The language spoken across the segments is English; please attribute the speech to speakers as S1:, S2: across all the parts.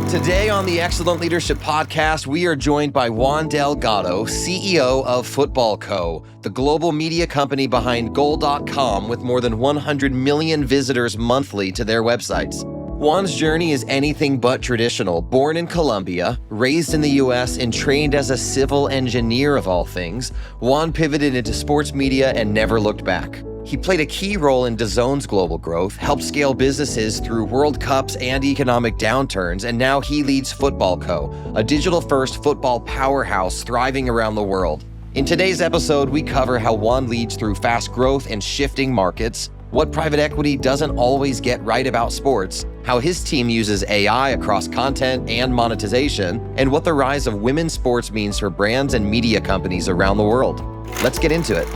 S1: Today on the Excellent Leadership Podcast, we are joined by Juan Delgado, CEO of FootballCo, the global media company behind Goal.com with more than 100 million visitors monthly to their websites. Juan's journey is anything but traditional. Born in Colombia, raised in the U.S., and trained as a civil engineer of all things, Juan pivoted into sports media and never looked back. He played a key role in DAZN's global growth, helped scale businesses through World Cups and economic downturns, and now he leads FootballCo, a digital-first football powerhouse thriving around the world. In today's episode, we cover how Juan leads through fast growth and shifting markets, what private equity doesn't always get right about sports, how his team uses AI across content and monetization, and what the rise of women's sports means for brands and media companies around the world. Let's get into it.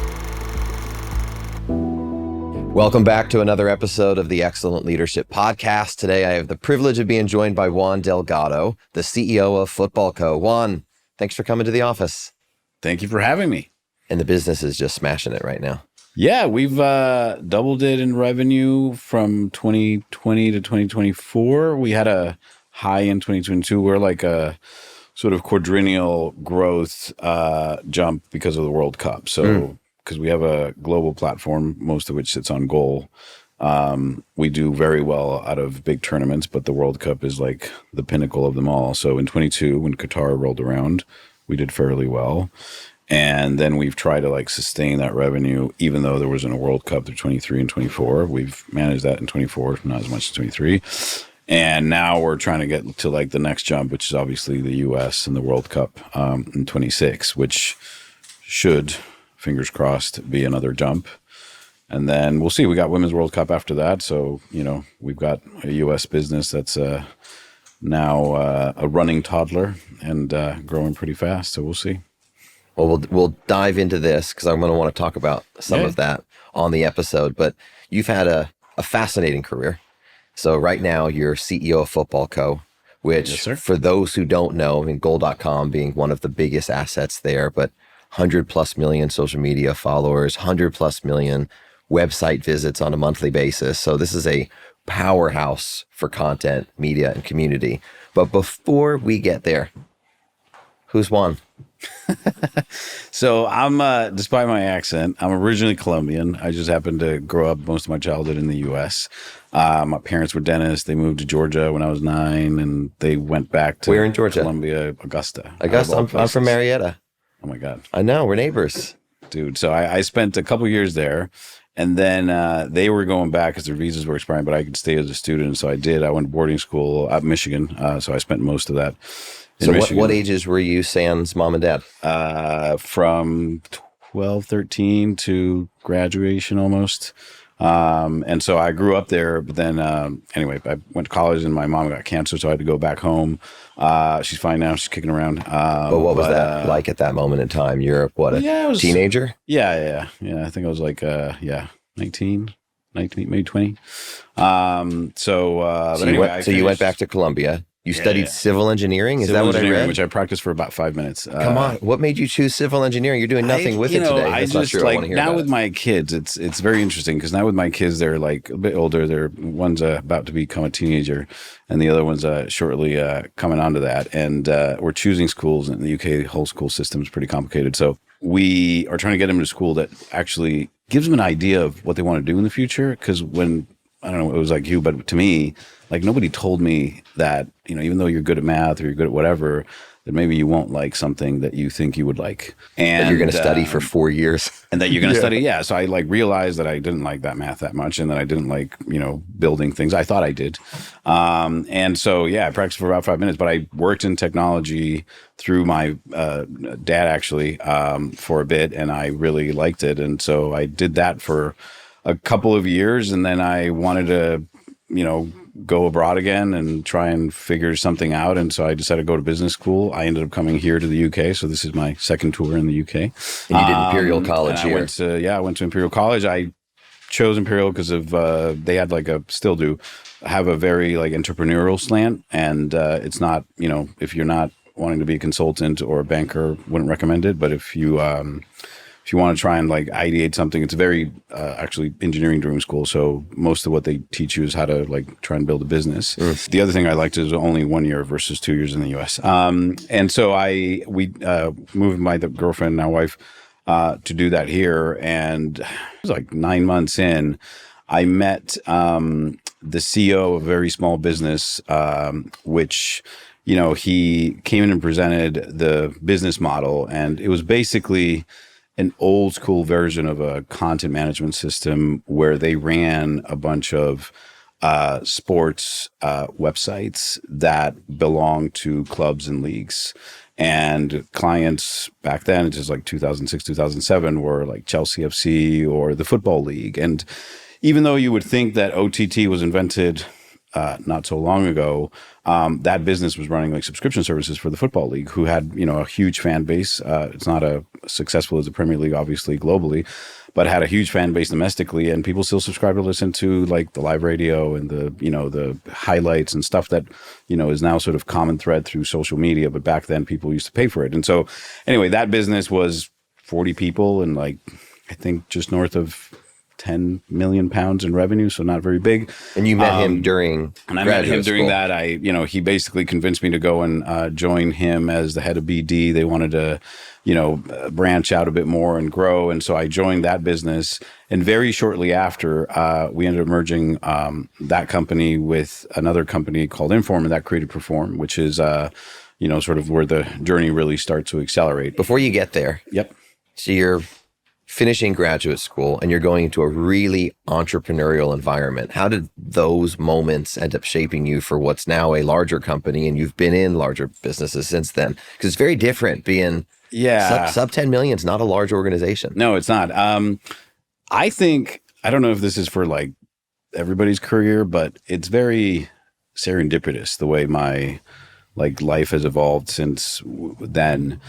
S1: Welcome back to another episode of the Excellent Leadership Podcast. Today, I have the privilege of being joined by Juan Delgado, the CEO of FootballCo. Juan, thanks for coming to the office.
S2: Thank you for having me.
S1: And the business is just smashing it right now.
S2: Yeah, we've doubled it in revenue from 2020 to 2024. We had a high in 2022. We're like a sort of quadrennial growth jump because of the World Cup. So because we have a global platform, most of which sits on Goal. We do very well out of big tournaments, but the World Cup is like the pinnacle of them all. So in 22, when Qatar rolled around, we did fairly well. And then we've tried to like sustain that revenue, even though there wasn't a World Cup through 23 and 24. We've managed that in 24, not as much as 23. And now we're trying to get to like the next jump, which is obviously the US and the World Cup in 26, which should, fingers crossed, be another jump. And then we'll see. We got Women's World Cup after that. So, you know, we've got a U.S. business that's now a running toddler and growing pretty fast. So we'll see.
S1: Well, we'll dive into this because I'm going to want to talk about some of that on the episode. But you've had a fascinating career. So right now you're CEO of FootballCo, which for those who don't know, I mean, Goal.com being one of the biggest assets there, but 100+ million social media followers, 100+ million website visits on a monthly basis. So this is a powerhouse for content, media, and community. But before we get there, who's Juan?
S2: So I'm, despite my accent, I'm originally Colombian. I just happened to grow up most of my childhood in the U.S. My parents were dentists. They moved to Georgia when I was 9, and they went back to
S1: Where in Georgia?
S2: Columbia, Augusta.
S1: I'm from Marietta.
S2: Oh my God.
S1: I know, we're neighbors.
S2: Dude, so I spent a couple years there, and then they were going back because their visas were expiring, but I could stay as a student, so I did. I went to boarding school at Michigan, so I spent most of that in Michigan.
S1: What ages were you sans mom and dad?
S2: From 12, 13 to graduation almost. And so I grew up there, but then anyway, I went to college and my mom got cancer, so I had to go back home. She's fine now. She's kicking around.
S1: But what was that like at that moment in time? You're teenager?
S2: Yeah. I think I was like, 19, maybe 20.
S1: So you went back to Columbia. You studied civil engineering? Is that what I read?
S2: Which I practiced for about 5 minutes.
S1: Come on. What made you choose civil engineering? You're doing nothing with it today.
S2: That's not sure I want to hear now with my kids, it's very interesting because now with my kids, they're like a bit older. One's about to become a teenager and the other one's shortly coming onto that. And we're choosing schools in the UK. Whole school system is pretty complicated. So we are trying to get them to school that actually gives them an idea of what they want to do in the future. Because when, I don't know, it was like you, but to me, like nobody told me that, you know, even though you're good at math or you're good at whatever, that maybe you won't like something that you think you would like. And
S1: that you're going to study for 4 years.
S2: And that you're going to study. Yeah. So I like realized that I didn't like that math that much and that I didn't like, you know, building things. I thought I did. And so, I practiced for about 5 minutes, but I worked in technology through my dad actually for a bit and I really liked it. And so I did that for a couple of years and then I wanted to, you know, go abroad again and try and figure something out. And so I decided to go to business school. I ended up coming here to the UK. So this is my second tour in the UK.
S1: And you did Imperial College here.
S2: I went to Imperial College. I chose Imperial because of, they had like still do have a very like entrepreneurial slant. And it's not, you know, if you're not wanting to be a consultant or a banker, wouldn't recommend it. But if you if you want to try and like ideate something, it's very actually engineering dream school. So most of what they teach you is how to like try and build a business. The other thing I liked is only 1 year versus 2 years in the US. And so we moved my girlfriend, now wife, to do that here. And it was like 9 months in, I met the CEO of a very small business, which, you know, he came in and presented the business model, and it was basically an old school version of a content management system where they ran a bunch of sports websites that belonged to clubs and leagues. And clients back then, it's just like 2006, 2007, were like Chelsea FC or the Football League. And even though you would think that OTT was invented not so long ago, that business was running like subscription services for the Football League, who had, you know, a huge fan base. It's not as successful as the Premier League, obviously, globally, but had a huge fan base domestically, and people still subscribe to listen to like the live radio and the, you know, the highlights and stuff that, you know, is now sort of common thread through social media. But back then people used to pay for it. And so anyway, that business was 40 people and like, I think just north of 10 million pounds in revenue, so not very big.
S1: And you met him during
S2: and I met him during that. You know, he basically convinced me to go and join him as the head of BD. They wanted to, you know, branch out a bit more and grow. And so I joined that business. And very shortly after, we ended up merging that company with another company called Inform, and that created Perform, which is, you know, sort of where the journey really starts to accelerate.
S1: Before you get there.
S2: Yep.
S1: So you're finishing graduate school and you're going into a really entrepreneurial environment. How did those moments end up shaping you for what's now a larger company, and you've been in larger businesses since then? Because it's very different being sub 10 million is not a large organization.
S2: No, it's not. I think, I don't know if this is for like everybody's career, but it's very serendipitous the way my like life has evolved since then.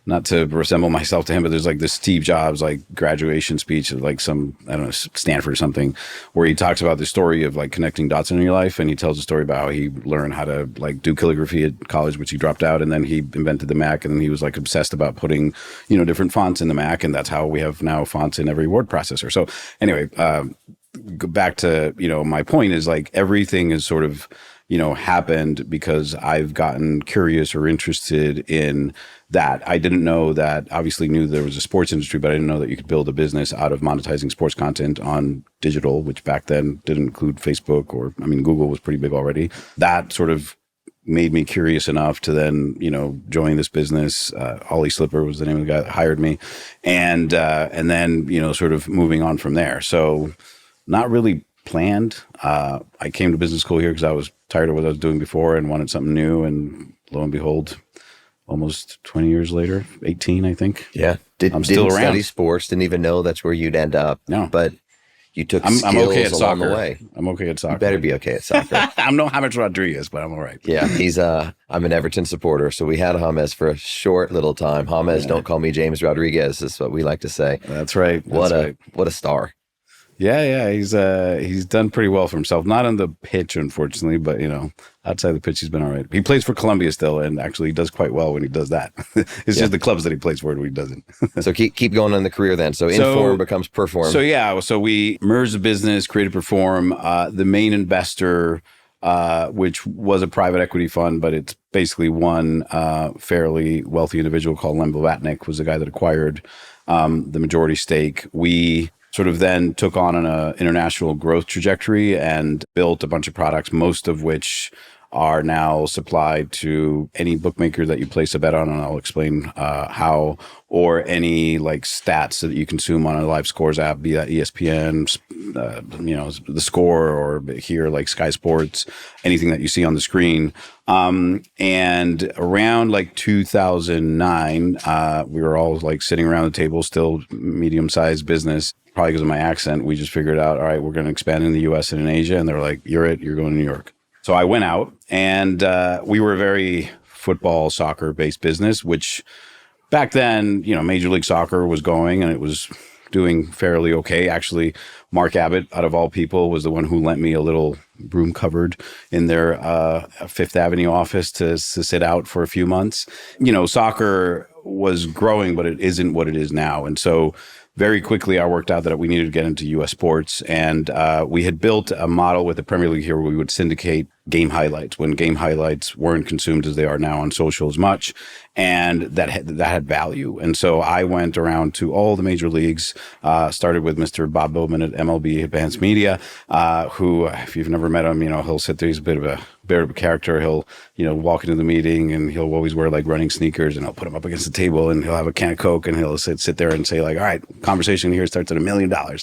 S2: Not to resemble myself to him, but there's like this Steve Jobs like graduation speech of like some, I don't know, Stanford or something, where he talks about the story of like connecting dots in your life. And he tells a story about how he learned how to like do calligraphy at college, which he dropped out. And then he invented the Mac, and then he was like obsessed about putting, you know, different fonts in the Mac. And that's how we have now fonts in every word processor. So anyway, go back to, you know, my point is like everything is sort of, you know, happened because I've gotten curious or interested in that. I didn't know that, obviously knew there was a sports industry, but I didn't know that you could build a business out of monetizing sports content on digital, which back then didn't include Facebook or, I mean, Google was pretty big already. That sort of made me curious enough to then, you know, join this business. Ollie Slipper was the name of the guy that hired me. And then, you know, sort of moving on from there. So not really planned. I came to business school here because I was tired of what I was doing before and wanted something new. And lo and behold, almost 20 years later, 18, I think.
S1: Yeah.
S2: I'm still around.
S1: Study sports, didn't even know that's where you'd end up. No. But you took skills
S2: I'm okay at
S1: along
S2: soccer.
S1: the way.
S2: I'm okay at soccer.
S1: You better be okay at soccer.
S2: I'm no James Rodriguez, but I'm all right.
S1: Yeah. He's I'm an Everton supporter. So we had James for a short little time. James, don't call me James Rodriguez, is what we like to say.
S2: That's right.
S1: What a star.
S2: Yeah, he's done pretty well for himself. Not on the pitch, unfortunately, but you know, outside the pitch, he's been all right. He plays for Colombia still, and actually, he does quite well when he does that. It's just the clubs that he plays for when he doesn't.
S1: So keep going on the career then. So Inform becomes Perform.
S2: So we merged the business, created Perform. The main investor, which was a private equity fund, but it's basically one fairly wealthy individual called Lem Blavatnik, was the guy that acquired the majority stake. We sort of then took on an international growth trajectory and built a bunch of products, most of which are now supplied to any bookmaker that you place a bet on, and I'll explain how, or any like stats that you consume on a live scores app, be that ESPN, you know, the score, or here like Sky Sports, anything that you see on the screen. And around like 2009, we were all like sitting around the table, still medium-sized business. Probably because of my accent, we just figured out, all right, we're going to expand in the US and in Asia. And they were like, you're going to New York. So I went out, and we were a very football, soccer-based business, which back then, you know, Major League Soccer was going, and it was doing fairly okay. Actually, Mark Abbott, out of all people, was the one who lent me a little room cupboard in their Fifth Avenue office to sit out for a few months. Soccer was growing, but it isn't what it is now. And so very quickly, I worked out that we needed to get into U.S. sports. And we had built a model with the Premier League here where we would syndicate game highlights when game highlights weren't consumed as they are now on social as much. And that had value. And so I went around to all the major leagues, started with Mr. Bob Bowman at MLB Advanced Media, who, if you've never met him, he'll sit there. He's a bit of a character. He'll, walk into the meeting and he'll always wear like running sneakers, and I'll put him up against the table and he'll have a can of Coke and he'll sit there and say like, all right, conversation here starts at $1 million. And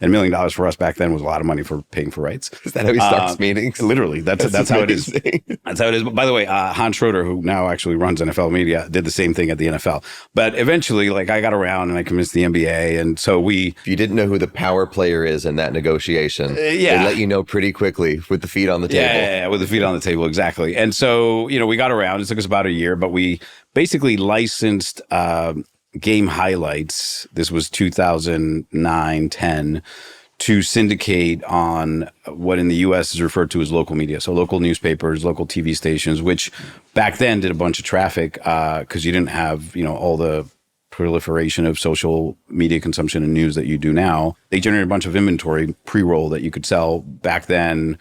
S2: $1 million for us back then was a lot of money for paying for rights.
S1: Is that how he starts meetings?
S2: Literally. That's how it is. That's how it is. But by the way, Hans Schroeder, who now actually runs NFL media, did the same thing at the NFL. But eventually, I got around and I convinced the NBA. And so if
S1: you didn't know who the power player is in that negotiation, they let you know pretty quickly with the feet on the table.
S2: Yeah, with the feet on the table. Exactly. And so, we got around. It took us about a year, but we basically licensed game highlights. This was 2009, 10. To syndicate on what in the U.S. is referred to as local media. So local newspapers, local TV stations, which back then did a bunch of traffic because you didn't have, all the proliferation of social media consumption and news that you do now. They generated a bunch of inventory pre-roll that you could sell. Back then,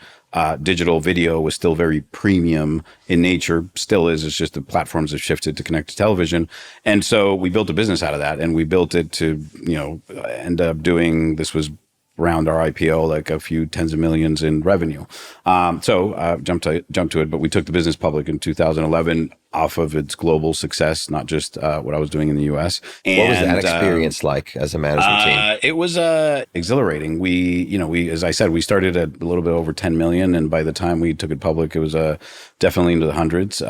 S2: digital video was still very premium in nature, still is. It's just the platforms have shifted to connect to television. And so we built a business out of that, and we built it to, end up doing, this was around our IPO, like a few tens of millions in revenue. So jump to it, but we took the business public in 2011 off of its global success, not just what I was doing in the U.S. And,
S1: what was that experience like as a management team?
S2: It was exhilarating. We, as I said, we started at a little bit over 10 million, and by the time we took it public, it was definitely into the hundreds.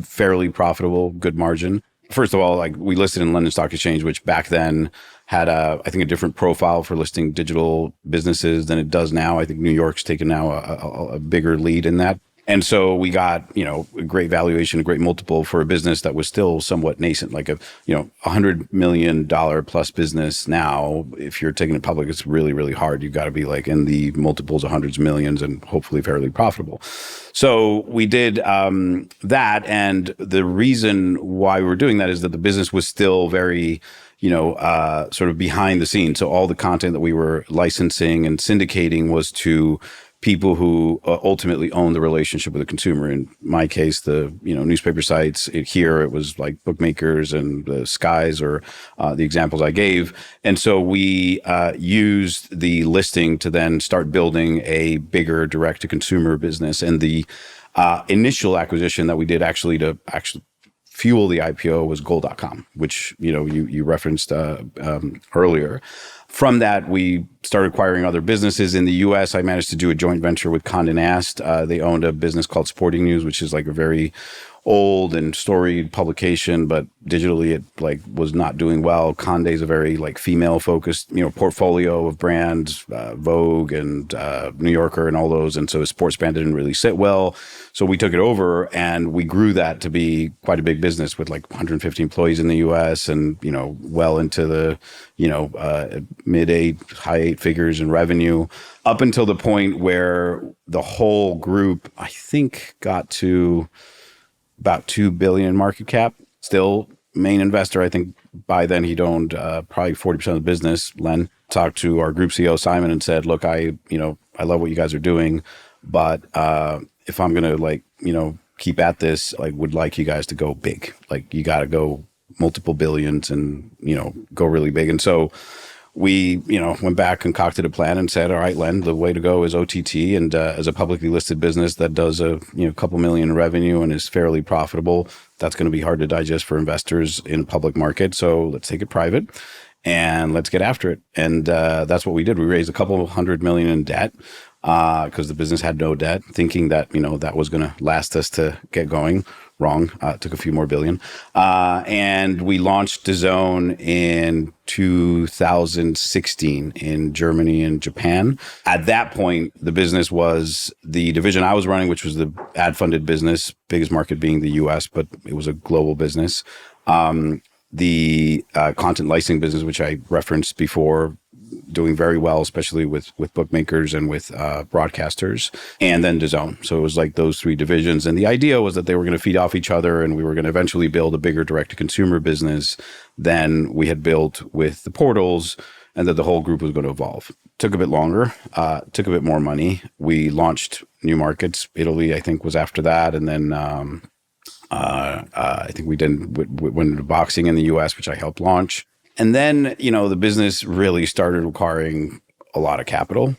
S2: Fairly profitable, good margin. First of all, we listed in London Stock Exchange, which back then had I think a different profile for listing digital businesses than it does now. I think New York's taken now a bigger lead in that. And so we got, a great valuation, a great multiple for a business that was still somewhat nascent, like $100 million plus business. Now, if you're taking it public, it's really, really hard. You've got to be in the multiples of hundreds of millions and hopefully fairly profitable. So we did that. And the reason why we were doing that is that the business was still very, sort of behind the scenes. So all the content that we were licensing and syndicating was to people who ultimately own the relationship with the consumer. In my case, the newspaper sites. Here it was like bookmakers and the Skies, or the examples I gave. And so we used the listing to then start building a bigger direct-to-consumer business. And the initial acquisition that we did actually fuel the IPO was Goal.com, which you referenced earlier. From that, we started acquiring other businesses in the U.S. I managed to do a joint venture with Condé Nast. They owned a business called Sporting News, which is a very old and storied publication, but digitally it was not doing well. Condé's a very female focused, portfolio of brands, Vogue and New Yorker and all those. And so sports brand didn't really sit well. So we took it over and we grew that to be quite a big business with 150 employees in the US and, well into the, mid-8, high-8 figures in revenue, up until the point where the whole group, I think, got to about $2 billion market cap. Still main investor. I think by then he'd owned probably 40% of the business. Len talked to our group CEO Simon and said, "Look, I love what you guys are doing, but if I'm gonna keep at this, would like you guys to go big. You got to go multiple billions and go really big." And so we, went back, concocted a plan and said, all right, Len, the way to go is OTT. And as a publicly listed business that does a couple million in revenue and is fairly profitable, that's going to be hard to digest for investors in public market. So let's take it private and let's get after it. And that's what we did. We raised a couple $100 million in debt because the business had no debt, thinking that, that was going to last us to get going. Wrong. Took a few more billion. And we launched DAZN in 2016 in Germany and Japan. At that point, the business was the division I was running, which was the ad-funded business, biggest market being the US, but it was a global business. the content licensing business, which I referenced before, doing very well, especially with bookmakers and with broadcasters, and then DAZN. So it was like those three divisions. And the idea was that they were going to feed off each other, and we were going to eventually build a bigger direct-to-consumer business than we had built with the portals, and that the whole group was going to evolve. Took a bit longer, took a bit more money. We launched new markets. Italy, I think, was after that. And then I think we went into boxing in the US, which I helped launch. And then, the business really started requiring a lot of capital.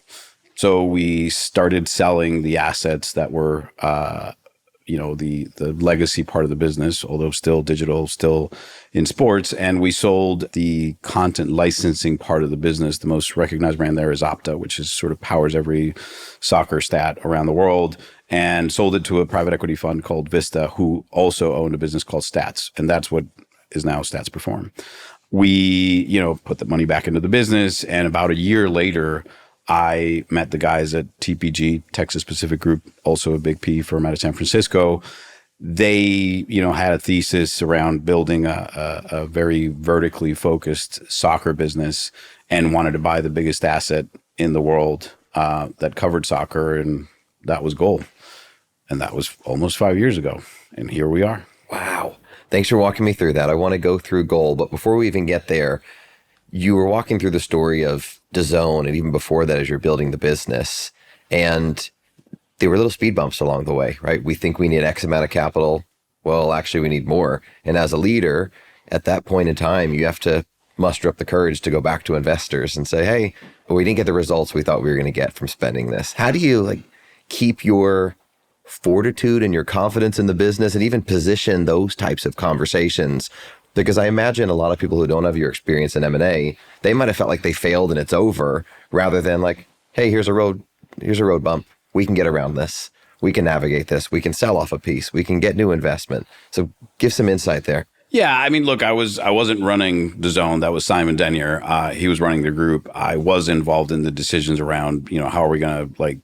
S2: So we started selling the assets that were, the legacy part of the business, although still digital, still in sports. And we sold the content licensing part of the business. The most recognized brand there is Opta, which is sort of powers every soccer stat around the world, and sold it to a private equity fund called Vista, who also owned a business called Stats. And that's what is now Stats Perform. We, put the money back into the business. And about a year later, I met the guys at TPG, Texas Pacific Group, also a big PE firm out of San Francisco. They, had a thesis around building a very vertically focused soccer business and wanted to buy the biggest asset in the world that covered soccer. And that was goal. And that was almost 5 years ago. And here we are.
S1: Wow. Thanks for walking me through that. I want to go through goal, but before we even get there, you were walking through the story of DAZN, and even before that, as you're building the business, and there were little speed bumps along the way, right? We think we need X amount of capital. Well, actually, we need more. And as a leader, at that point in time, you have to muster up the courage to go back to investors and say, hey, we didn't get the results we thought we were going to get from spending this. How do you keep your fortitude and your confidence in the business and even position those types of conversations? Because I imagine a lot of people who don't have your experience in M&A, they might have felt like they failed and it's over, rather than hey, here's a road bump. We can get around this. We can navigate this. We can sell off a piece. We can get new investment. So give some insight there.
S2: Yeah, I mean, look, I wasn't running DAZN. That was Simon Denier. He was running the group. I was involved in the decisions around, how are we going to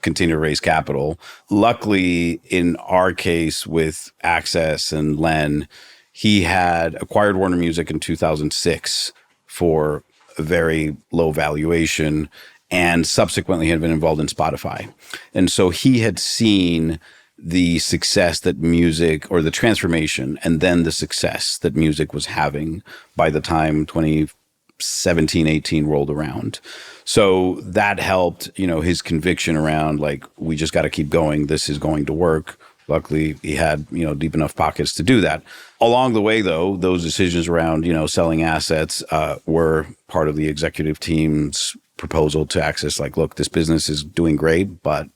S2: continue to raise capital. Luckily, in our case with Access and Len, he had acquired Warner Music in 2006 for a very low valuation, and subsequently had been involved in Spotify. And so he had seen the success that music, or the transformation, and then the success that music was having by the time 2017, 18 rolled around. So that helped, his conviction around we just got to keep going. This is going to work. Luckily, he had, deep enough pockets to do that. Along the way, though, those decisions around, selling assets were part of the executive team's proposal to Access. Look, this business is doing great, but,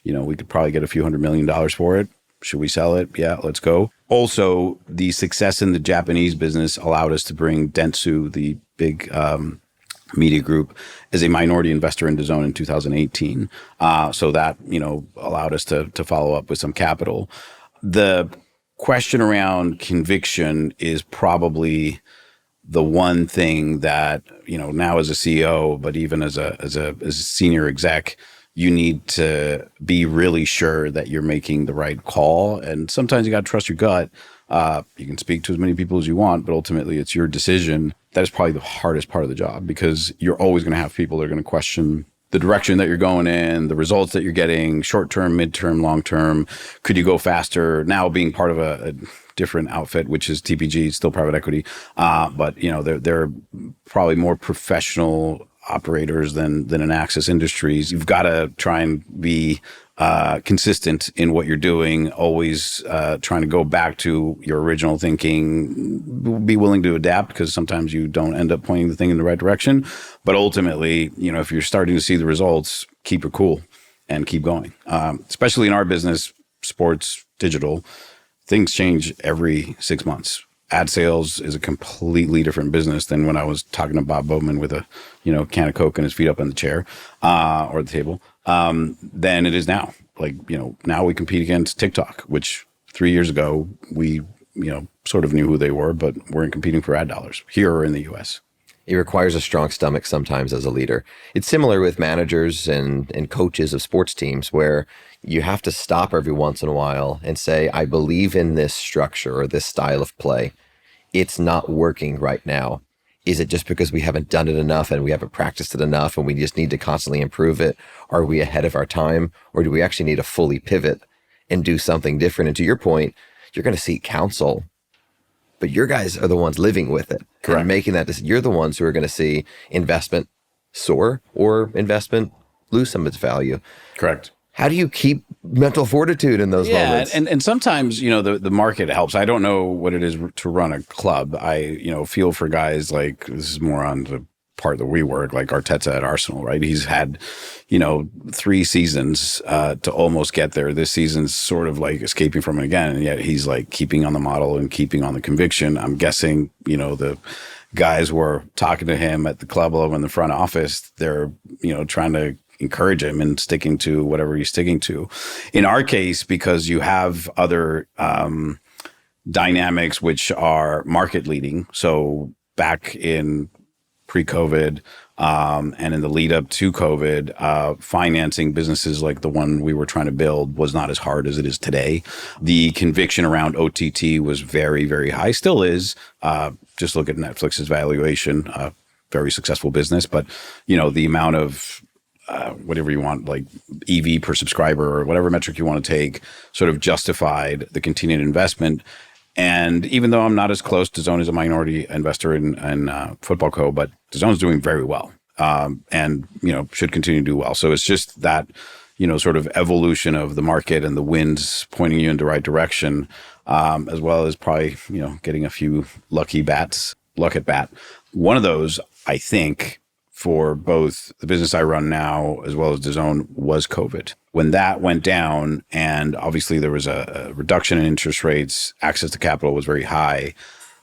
S2: we could probably get a few $100 million for it. Should we sell it? Yeah, let's go. Also, the success in the Japanese business allowed us to bring Dentsu, the big media group, as a minority investor in DAZN in 2018. So that, allowed us to follow up with some capital. The question around conviction is probably the one thing that, now as a CEO, but even as a senior exec, you need to be really sure that you're making the right call. And sometimes you got to trust your gut. You can speak to as many people as you want, but ultimately it's your decision. That is probably the hardest part of the job, because you're always going to have people that are going to question the direction that you're going in, the results that you're getting, short-term, mid-term, long-term. Could you go faster? Now being part of a different outfit, which is TPG, still private equity. But they're probably more professional operators than in Access Industries. You've got to try and be consistent in what you're doing, always trying to go back to your original thinking, be willing to adapt, because sometimes you don't end up pointing the thing in the right direction. But ultimately, if you're starting to see the results, keep it cool and keep going. Especially in our business, sports, digital, things change every 6 months. Ad sales is a completely different business than when I was talking to Bob Bowman with a, can of Coke and his feet up on the chair or the table, than it is now. Now we compete against TikTok, which 3 years ago we, sort of knew who they were, but weren't competing for ad dollars here or in the US.
S1: It requires a strong stomach sometimes as a leader. It's similar with managers and coaches of sports teams, where you have to stop every once in a while and say, I believe in this structure or this style of play. it's not working right now? Is it just because we haven't done it enough and we haven't practiced it enough and we just need to constantly improve it? Are we ahead of our time, or do we actually need to fully pivot and do something different? And to your point, you're going to seek counsel, but your guys are the ones living with it.
S2: Correct.
S1: And making that decision. You're the ones who are going to see investment soar or investment lose some of its value.
S2: Correct.
S1: How do you keep mental fortitude in those moments?
S2: And sometimes, the market helps. I don't know what it is to run a club. I, feel for guys like, this is more on the part that we work, like Arteta at Arsenal, right? He's had, 3 seasons to almost get there. This season's sort of like escaping from it again. And yet he's like keeping on the model and keeping on the conviction. I'm guessing, the guys were talking to him at the club level in the front office. They're, trying to encourage him and sticking to whatever he's sticking to. In our case, because you have other dynamics which are market leading. So back in pre-COVID and in the lead up to COVID, financing businesses like the one we were trying to build was not as hard as it is today. The conviction around OTT was very, very high, still is. Just look at Netflix's valuation, very successful business. But, the amount of whatever you want, like EV per subscriber or whatever metric you want to take, sort of justified the continued investment. And even though I'm not as close, DAZN is a minority investor in FootballCo, but DAZN is doing very well, and should continue to do well. So it's just that sort of evolution of the market and the winds pointing you in the right direction, as well as probably getting a few luck at bat. One of those, I think, for both the business I run now as well as DAZN was COVID. When that went down, and obviously there was a reduction in interest rates, access to capital was very high,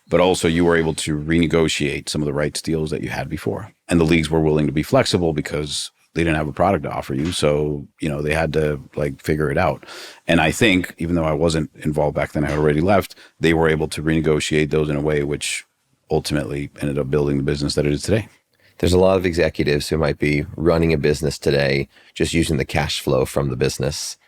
S2: but also you were able to renegotiate some of the rights deals that you had before. And the leagues were willing to be flexible because they didn't have a product to offer you. So, they had to figure it out. And I think, even though I wasn't involved back then, I had already left, they were able to renegotiate those in a way which ultimately ended up building the business that it is today.
S1: There's a lot of executives who might be running a business today just using the cash flow from the business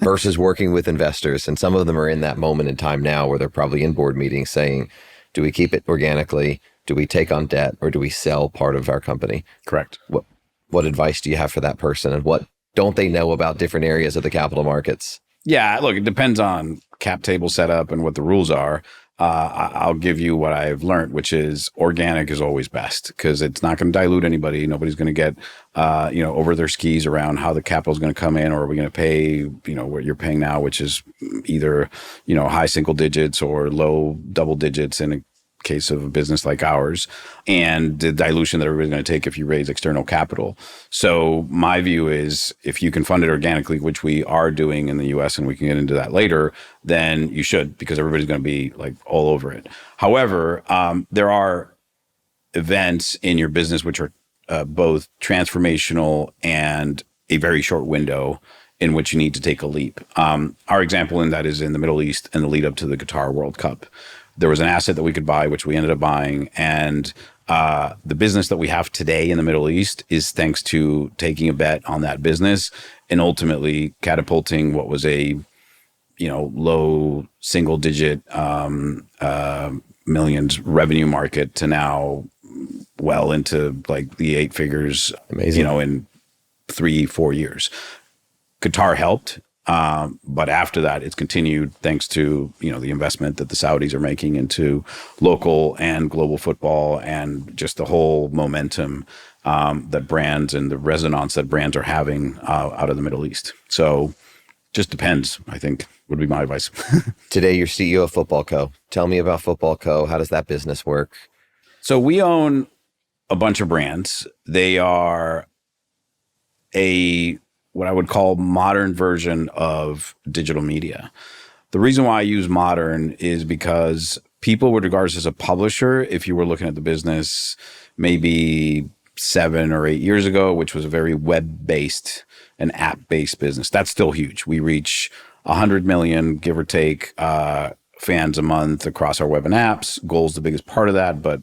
S1: versus working with investors. And some of them are in that moment in time now where they're probably in board meetings saying, do we keep it organically? Do we take on debt, or do we sell part of our company?
S2: Correct.
S1: What advice do you have for that person, and what don't they know about different areas of the capital markets?
S2: Yeah, look, it depends on cap table setup and what the rules are. I'll give you what I've learned, which is organic is always best because it's not going to dilute anybody. Nobody's going to get, over their skis around how the capital is going to come in, or are we going to pay, what you're paying now, which is either, high single digits or low double digits in a case of a business like ours, and the dilution that everybody's going to take if you raise external capital. So my view is if you can fund it organically, which we are doing in the US, and we can get into that later, then you should, because everybody's going to be all over it. However, there are events in your business which are both transformational and a very short window in which you need to take a leap. Our example in that is in the Middle East and the lead up to the Qatar World Cup. There was an asset that we could buy, which we ended up buying. And the business that we have today in the Middle East is thanks to taking a bet on that business and ultimately catapulting what was a, low single digit millions revenue market to now well into the 8 figures.
S1: Amazing.
S2: In 3-4 years. Qatar helped. But after that, it's continued thanks to, the investment that the Saudis are making into local and global football, and just the whole momentum that brands and the resonance that brands are having out of the Middle East. So just depends, I think, would be my advice.
S1: Today, you're CEO of FootballCo. Tell me about FootballCo. How does that business work?
S2: So we own a bunch of brands. They are what I would call modern version of digital media. The reason why I use modern is because people would regard us as a publisher if you were looking at the business maybe 7 or 8 years ago, which was a very web-based and app-based business. That's still huge. We reach 100 million, give or take, fans a month across our web and apps. Goal's the biggest part of that, but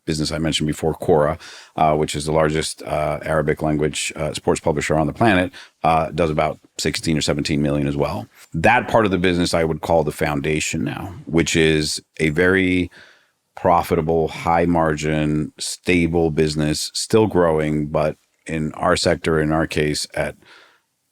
S2: business I mentioned before, Quora, which is the largest Arabic language sports publisher on the planet, does about 16 or 17 million as well. That part of the business I would call the foundation now, which is a very profitable, high margin, stable business, still growing, but in our sector, in our case, at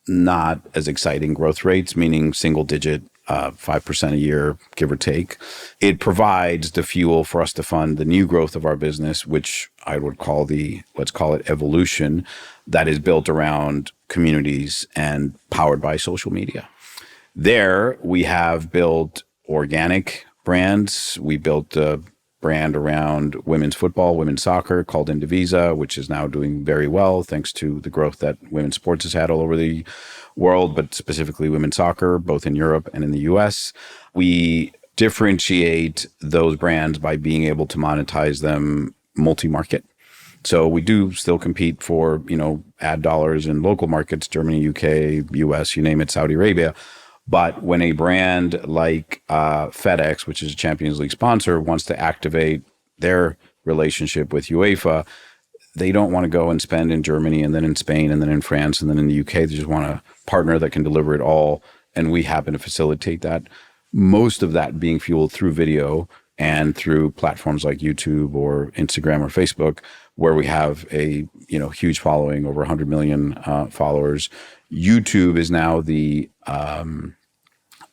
S2: not as exciting growth rates, meaning single digit, 5% a year, give or take. It provides the fuel for us to fund the new growth of our business, which I would call let's call it evolution, that is built around communities and powered by social media. There, we have built organic brands. We built a brand around women's football, women's soccer called Indivisa, which is now doing very well thanks to the growth that women's sports has had all over the world, but specifically women's soccer, both in Europe and in the US. We differentiate those brands by being able to monetize them multi-market. So we do still compete for, ad dollars in local markets, Germany, UK, US, you name it, Saudi Arabia. But when a brand like FedEx, which is a Champions League sponsor, wants to activate their relationship with UEFA, they don't want to go and spend in Germany and then in Spain and then in France and then in the UK. They just want a partner that can deliver it all. And we happen to facilitate that. Most of that being fueled through video and through platforms like YouTube or Instagram or Facebook, where we have a huge following, over 100 million followers. YouTube is now the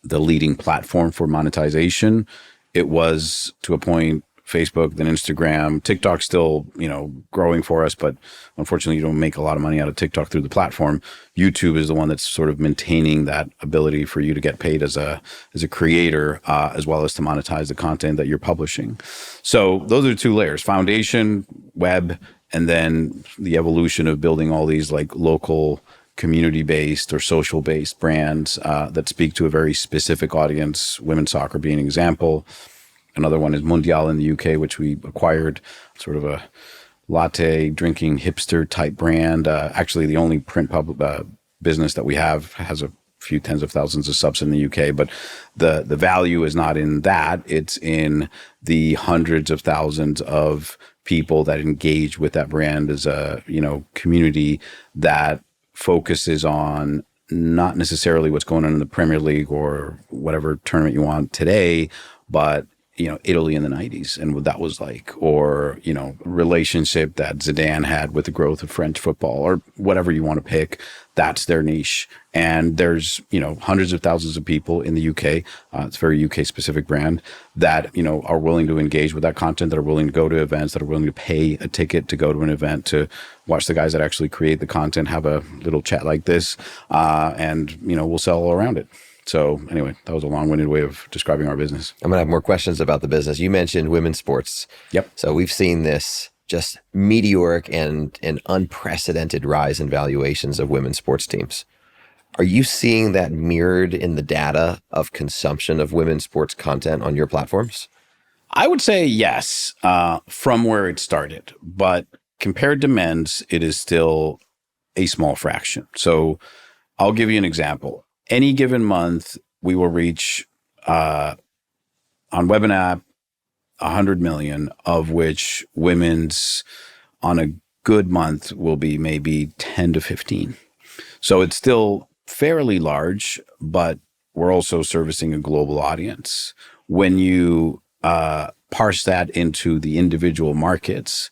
S2: leading platform for monetization. It was to a point Facebook, then Instagram, TikTok still, growing for us, but unfortunately you don't make a lot of money out of TikTok through the platform. YouTube is the one that's sort of maintaining that ability for you to get paid as a creator, as well as to monetize the content that you're publishing. So those are two layers: foundation, web, and then the evolution of building all these like local community-based or social-based brands that speak to a very specific audience, women's soccer being an example. Another one is Mundial in the UK, which we acquired, sort of a latte drinking hipster type brand. Actually, the only print business that we have has a few tens of thousands of subs in the UK, but the value is not in that. It's in the hundreds of thousands of people that engage with that brand as a community that focuses on not necessarily what's going on in the Premier League or whatever tournament you want today, but Italy in the 90s and what that was like, or, relationship that Zidane had with the growth of French football, or whatever you want to pick. That's their niche. And there's, hundreds of thousands of people in the UK, it's a very UK specific brand, that, are willing to engage with that content, that are willing to go to events, that are willing to pay a ticket to go to an event, to watch the guys that actually create the content, have a little chat like this, and, we'll sell all around it. So anyway, that was a long-winded way of describing our business.
S1: I'm going to have more questions about the business. You mentioned women's sports.
S2: Yep.
S1: So we've seen this just meteoric and an unprecedented rise in valuations of women's sports teams. Are you seeing that mirrored in the data of consumption of women's sports content on your platforms?
S2: I would say yes, from where it started. But compared to men's, it is still a small fraction. So I'll give you an example. Any given month, we will reach, on web and app, 100 million, of which women's on a good month will be maybe 10 to 15. So it's still fairly large, but we're also servicing a global audience. When you parse that into the individual markets,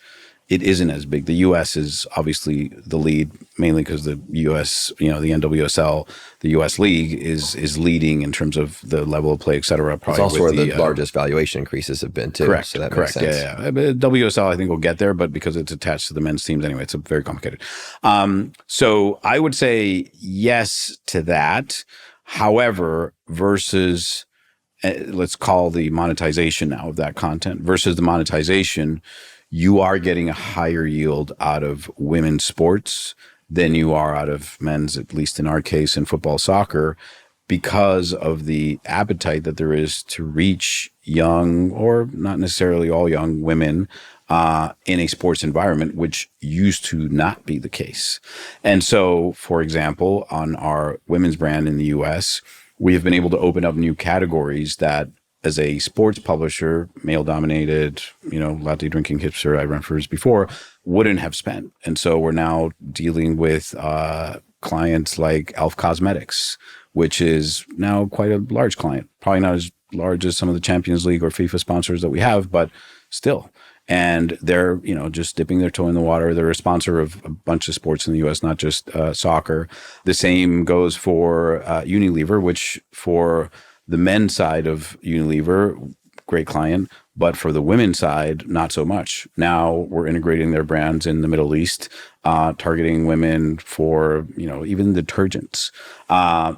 S2: it isn't as big. The U.S. is obviously the lead, mainly because the U.S., the NWSL, the U.S. league is leading in terms of the level of play, et cetera.
S1: It's also where the largest valuation increases have been too.
S2: Correct.
S1: So that
S2: correct.
S1: makes sense.
S2: Yeah. WSL, I think, will get there, but because it's attached to the men's teams anyway, it's very complicated. So I would say yes to that. However, versus let's call the monetization now of that content versus the monetization, you are getting a higher yield out of women's sports than you are out of men's, at least in our case in football, soccer, because of the appetite that there is to reach young, or not necessarily all young, women in a sports environment, which used to not be the case. And so, for example, on our women's brand in the US, we have been able to open up new categories that as a sports publisher, male dominated, latte drinking hipster, I referenced before, wouldn't have spent. And so we're now dealing with clients like Elf Cosmetics, which is now quite a large client, probably not as large as some of the Champions League or FIFA sponsors that we have, but still. And they're, just dipping their toe in the water. They're a sponsor of a bunch of sports in the U.S., not just soccer. The same goes for Unilever, which for the men's side of Unilever, great client, but for the women's side, not so much. Now we're integrating their brands in the Middle East, targeting women for, even detergents,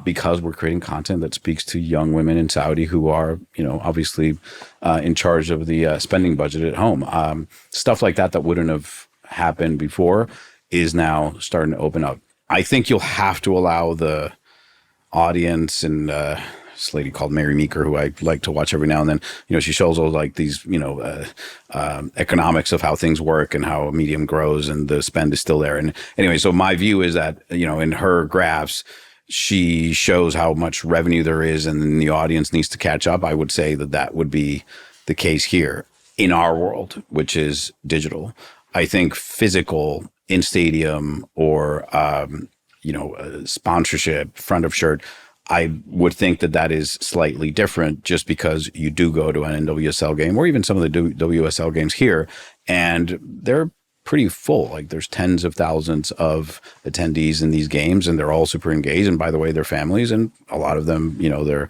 S2: because we're creating content that speaks to young women in Saudi who are, obviously in charge of the spending budget at home. Stuff like that wouldn't have happened before is now starting to open up. I think you'll have to allow the audience and this lady called Mary Meeker, who I like to watch every now and then. She shows all like these, economics of how things work and how a medium grows and the spend is still there. And anyway, so my view is that, in her graphs, she shows how much revenue there is and then the audience needs to catch up. I would say that would be the case here in our world, which is digital. I think physical in stadium or, sponsorship, front of shirt, I would think that is slightly different just because you do go to an NWSL game or even some of the WSL games here, and they're pretty full. Like there's tens of thousands of attendees in these games, and they're all super engaged. And by the way, they're families, and a lot of them, they're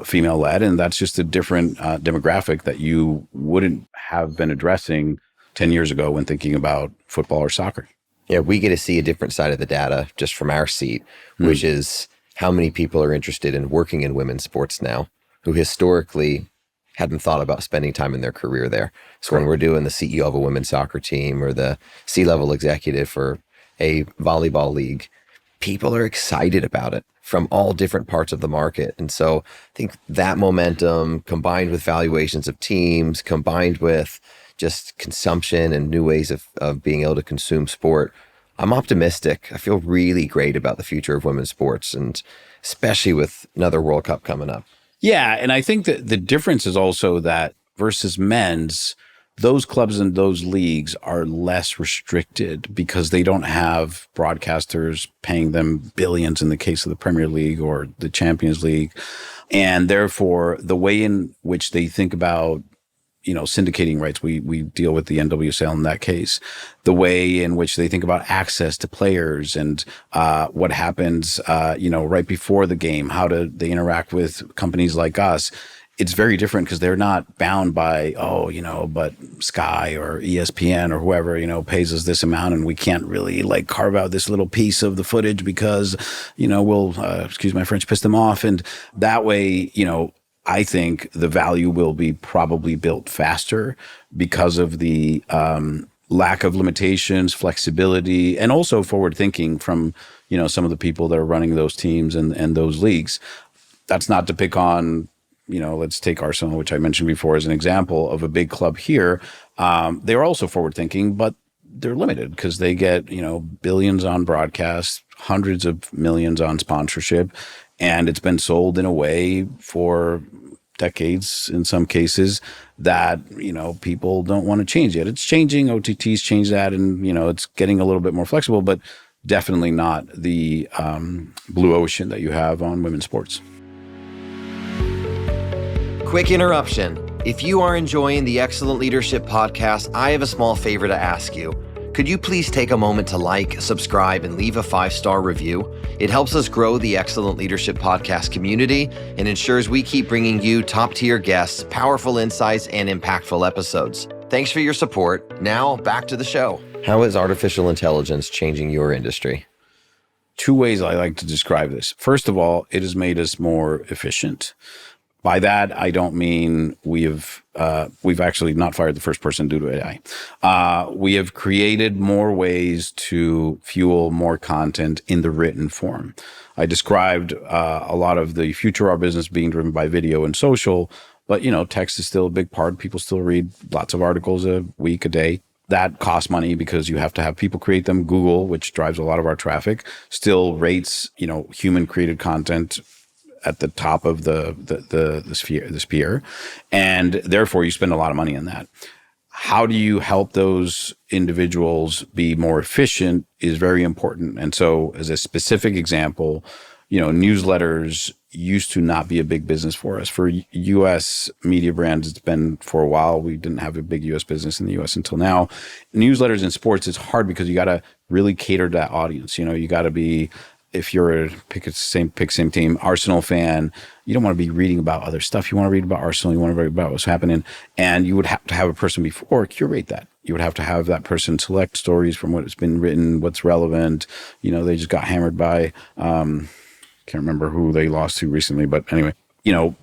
S2: female led, and that's just a different demographic that you wouldn't have been addressing 10 years ago when thinking about football or soccer.
S1: Yeah, we get to see a different side of the data just from our seat, which is how many people are interested in working in women's sports now who historically hadn't thought about spending time in their career there. So when we're doing the CEO of a women's soccer team or the C-level executive for a volleyball league, people are excited about it from all different parts of the market. And so I think that momentum combined with valuations of teams, combined with just consumption and new ways of being able to consume sport, I'm optimistic. I feel really great about the future of women's sports, and especially with another World Cup coming up.
S2: Yeah, and I think that the difference is also that versus men's, those clubs and those leagues are less restricted because they don't have broadcasters paying them billions in the case of the Premier League or the Champions League. And therefore, the way in which they think about syndicating rights, we deal with the NWSL in that case, the way in which they think about access to players and what happens, right before the game, how do they interact with companies like us. It's very different because they're not bound by, but Sky or ESPN or whoever, pays us this amount and we can't really carve out this little piece of the footage because, we'll, excuse my French, piss them off. And that way, I think the value will be probably built faster because of the lack of limitations, flexibility, and also forward thinking from, some of the people that are running those teams and those leagues. That's not to pick on, let's take Arsenal, which I mentioned before as an example of a big club here. They're also forward thinking, but they're limited because they get, billions on broadcast, hundreds of millions on sponsorship. And it's been sold in a way for decades in some cases that, people don't want to change yet. It's changing. OTTs change that and, it's getting a little bit more flexible, but definitely not the blue ocean that you have on women's sports.
S1: Quick interruption. If you are enjoying the Excellent Leadership Podcast, I have a small favor to ask you. Could you please take a moment to like, subscribe, and leave a 5-star review? It helps us grow the Excellent Leadership Podcast community and ensures we keep bringing you top-tier guests, powerful insights, and impactful episodes. Thanks for your support. Now, back to the show. How is artificial intelligence changing your industry?
S2: Two ways I like to describe this. First of all, it has made us more efficient. By that, I don't mean we've actually not fired the first person due to AI. We have created more ways to fuel more content in the written form. I described a lot of the future of our business being driven by video and social, but text is still a big part. People still read lots of articles a week, a day. That costs money because you have to have people create them. Google, which drives a lot of our traffic, still rates human created content at the top of the sphere, and therefore you spend a lot of money on that. How do you help those individuals be more efficient is very important. And so, as a specific example, newsletters used to not be a big business for us. For U.S. media brands, it's been for a while. We didn't have a big U.S. business in the U.S. until now. Newsletters in sports is hard because you got to really cater to that audience. You got to be, if you're a pick same team, Arsenal fan, you don't want to be reading about other stuff. You want to read about Arsenal. You want to read about what's happening. And you would have to have a person before curate that. You would have to have that person select stories from what has been written, what's relevant. They just got hammered by, can't remember who they lost to recently, but anyway,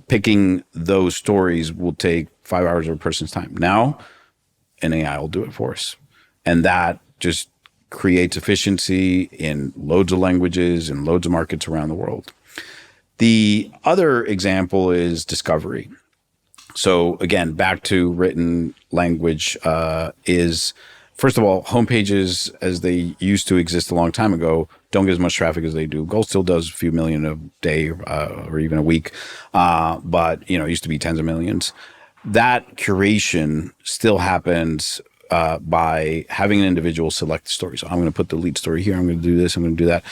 S2: picking those stories will take 5 hours of a person's time. Now, an AI will do it for us. And that just creates efficiency in loads of languages and loads of markets around the world. The other example is discovery. So again, back to written language is, first of all, homepages as they used to exist a long time ago don't get as much traffic as they do. Gold still does a few million a day or even a week, but it used to be tens of millions. That curation still happens by having an individual select the story. So I'm going to put the lead story here. I'm going to do this. I'm going to do that.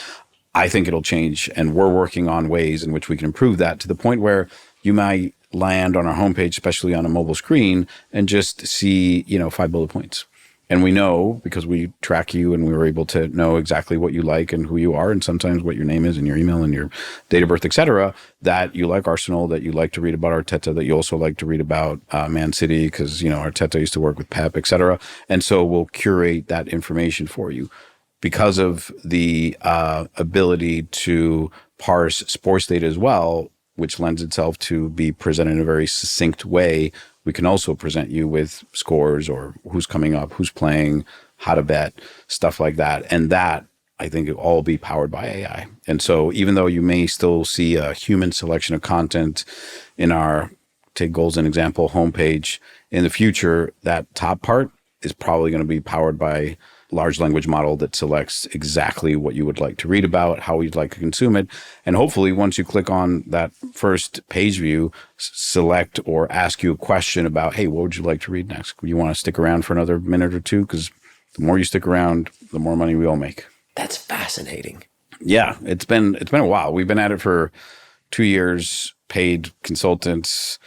S2: I think it'll change, and we're working on ways in which we can improve that to the point where you might land on our homepage, especially on a mobile screen, and just see 5 bullet points. And we know, because we track you and we were able to know exactly what you like and who you are, and sometimes what your name is and your email and your date of birth, et cetera, that you like Arsenal, that you like to read about Arteta, that you also like to read about Man City, because, Arteta used to work with Pep, et cetera. And so we'll curate that information for you. Because of the ability to parse sports data as well, which lends itself to be presented in a very succinct way, we can also present you with scores or who's coming up, who's playing, how to bet, stuff like that. And that, I think, will all be powered by AI. And so even though you may still see a human selection of content in our, take goals as an example, homepage, in the future, that top part is probably going to be powered by large language model that selects exactly what you would like to read about, how you'd like to consume it. And hopefully once you click on that first page view, select or ask you a question about, hey, what would you like to read next? You want to stick around for another minute or two? Because the more you stick around, the more money we all make.
S1: That's fascinating.
S2: Yeah, it's been a while. We've been at it for 2 years, paid consultants,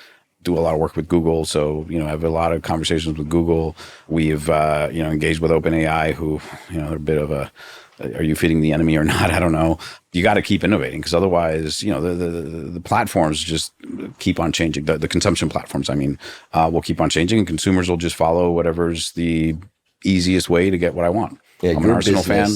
S2: do a lot of work with Google. So, I have a lot of conversations with Google. We've, engaged with OpenAI, who, they're a bit of a, are you feeding the enemy or not? I don't know. You got to keep innovating, because otherwise, the platforms just keep on changing. The consumption platforms, will keep on changing, and consumers will just follow whatever's the easiest way to get what I want.
S1: Yeah,
S2: I'm an Arsenal fan,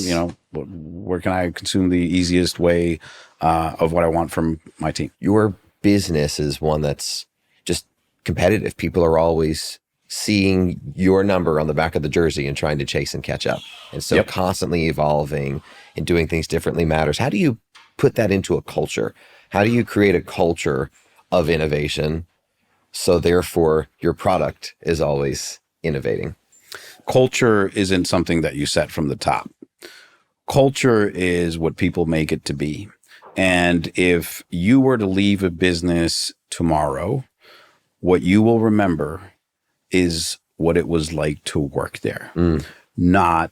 S2: where can I consume the easiest way of what I want from my team?
S1: Your business is one that's just competitive. People are always seeing your number on the back of the jersey and trying to chase and catch up. And so constantly evolving and doing things differently matters. How do you put that into a culture? How do you create a culture of innovation so therefore your product is always innovating?
S2: Culture isn't something that you set from the top. Culture is what people make it to be. And if you were to leave a business tomorrow, what you will remember is what it was like to work there, not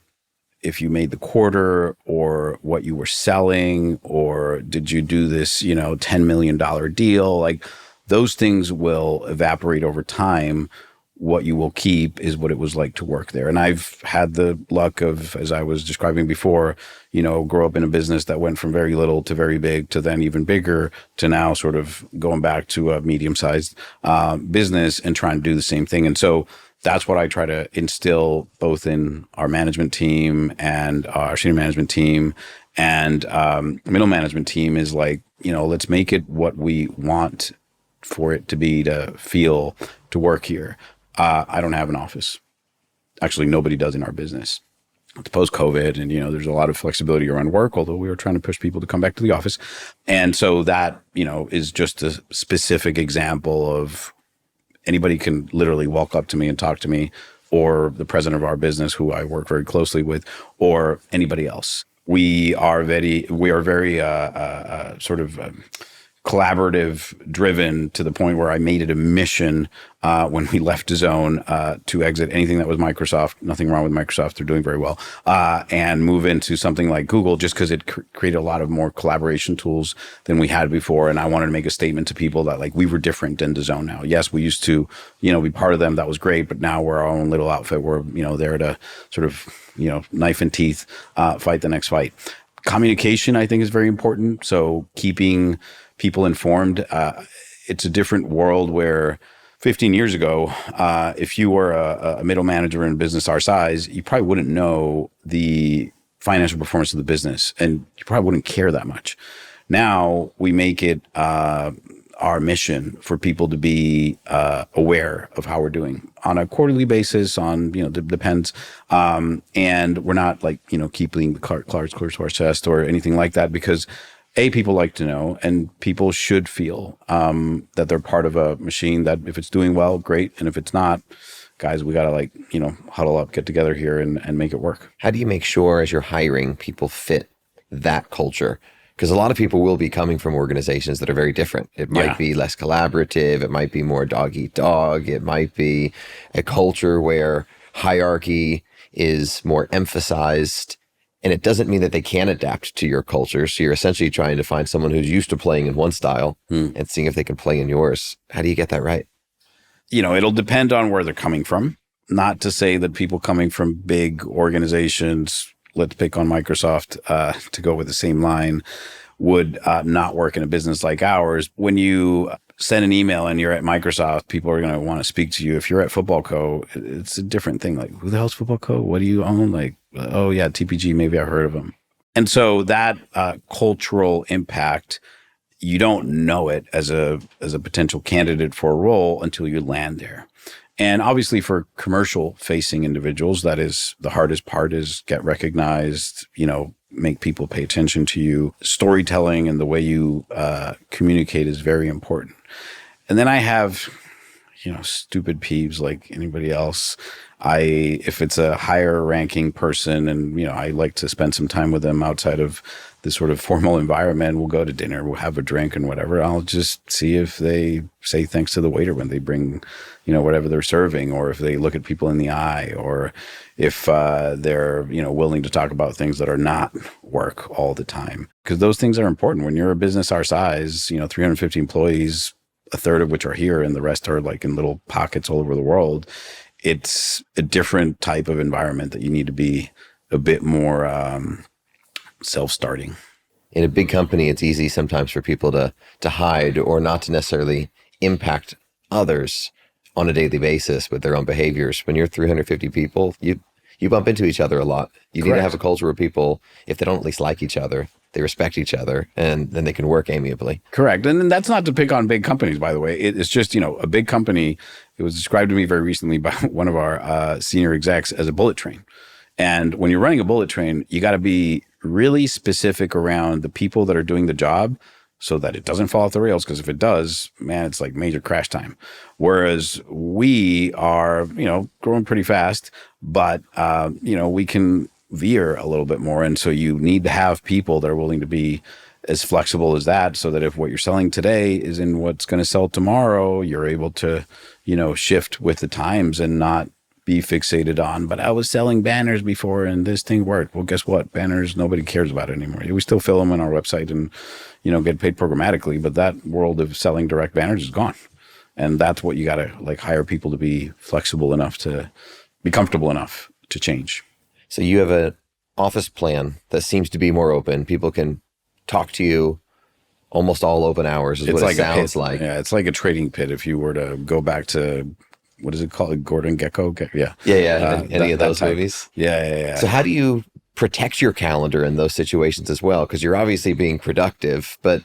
S2: if you made the quarter or what you were selling, or did you do this, $10 million deal? Like, those things will evaporate over time. What you will keep is what it was like to work there. And I've had the luck of, as I was describing before, grow up in a business that went from very little to very big to then even bigger to now sort of going back to a medium-sized business and trying to do the same thing. And so that's what I try to instill both in our management team and our senior management team and middle management team is like, let's make it what we want for it to be, to feel, to work here. I don't have an office. Actually, nobody does in our business. It's post-COVID, and there's a lot of flexibility around work, although we were trying to push people to come back to the office. And so that, is just a specific example of anybody can literally walk up to me and talk to me, or the president of our business, who I work very closely with, or anybody else. We are very collaborative driven to the point where I made it a mission when we left DAZN to exit anything that was Microsoft. Nothing wrong with Microsoft. They're doing very well. And move into something like Google just because it created a lot of more collaboration tools than we had before. And I wanted to make a statement to people that like we were different than DAZN now. Yes, we used to, be part of them. That was great. But now we're our own little outfit. We're, there to sort of, knife and teeth, fight the next fight. Communication, I think, is very important. So keeping people informed. It's a different world where 15 years ago, if you were a middle manager in a business our size, you probably wouldn't know the financial performance of the business, and you probably wouldn't care that much. Now we make it our mission for people to be aware of how we're doing on a quarterly basis. Depends, and we're not like keeping the cards close to our chest or anything like that because. People like to know, and people should feel that they're part of a machine that if it's doing well, great. And if it's not, guys, we got to huddle up, get together here and make it work.
S1: How do you make sure as you're hiring people fit that culture? Because a lot of people will be coming from organizations that are very different. It might be less collaborative. It might be more dog eat dog. It might be a culture where hierarchy is more emphasized. And it doesn't mean that they can adapt to your culture. So you're essentially trying to find someone who's used to playing in one style and seeing if they can play in yours. How do you get that right?
S2: It'll depend on where they're coming from. Not to say that people coming from big organizations, let's pick on Microsoft to go with the same line, would not work in a business like ours. When you send an email and you're at Microsoft, people are going to want to speak to you. If you're at FootballCo, it's a different thing. Like, who the hell's FootballCo? What do you own? Like, oh yeah, TPG, maybe I've heard of them. And so that cultural impact, you don't know it as a potential candidate for a role until you land there. And obviously for commercial facing individuals, that is the hardest part is get recognized, make people pay attention to you. Storytelling and the way you communicate is very important. And then I have, stupid peeves like anybody else. If it's a higher ranking person and, I like to spend some time with them outside of this sort of formal environment, we'll go to dinner, we'll have a drink and whatever. I'll just see if they say thanks to the waiter when they bring, whatever they're serving, or if they look at people in the eye, or if they're, willing to talk about things that are not work all the time. Because those things are important. When you're a business our size, 350 employees, a third of which are here and the rest are like in little pockets all over the world. It's a different type of environment that you need to be a bit more self-starting.
S1: In a big company, it's easy sometimes for people to hide or not to necessarily impact others on a daily basis with their own behaviors. When you're 350 people, you bump into each other a lot. You need to have a culture where people, if they don't at least like each other, they respect each other, and then they can work amiably.
S2: Correct. And that's not to pick on big companies, by the way. It's just, a big company, it was described to me very recently by one of our senior execs as a bullet train. And when you're running a bullet train, you got to be really specific around the people that are doing the job so that it doesn't fall off the rails. Because if it does, man, it's like major crash time. Whereas we are, growing pretty fast, but, we can veer a little bit more. And so you need to have people that are willing to be as flexible as that, so that if what you're selling today is in what's going to sell tomorrow, you're able to, shift with the times and not be fixated on, but I was selling banners before and this thing worked. Well, guess what? Banners, nobody cares about it anymore. We still fill them on our website and, get paid programmatically, but that world of selling direct banners is gone. And that's what you got to hire people to be flexible enough to be comfortable enough to change.
S1: So you have an office plan that seems to be more open. People can talk to you almost all open hours is what it sounds like.
S2: Yeah, it's like a trading pit. If you were to go back to, what is it called? Gordon Gekko?
S1: Yeah. Any of those movies?
S2: Yeah.
S1: So how do you protect your calendar in those situations as well? Because you're obviously being productive, but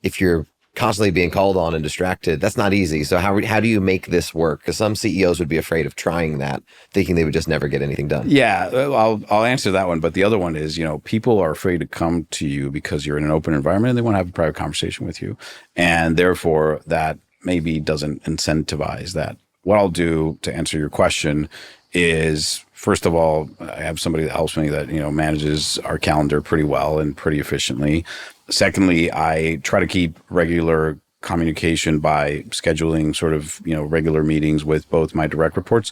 S1: if you're constantly being called on and distracted, that's not easy. So how do you make this work? Because some CEOs would be afraid of trying that, thinking they would just never get anything done.
S2: Yeah, I'll answer that one. But the other one is, people are afraid to come to you because you're in an open environment and they want to have a private conversation with you. And therefore that maybe doesn't incentivize that what I'll do to answer your question is, first of all, I have somebody that helps me that, manages our calendar pretty well and pretty efficiently. Secondly, I try to keep regular communication by scheduling sort of, regular meetings with both my direct reports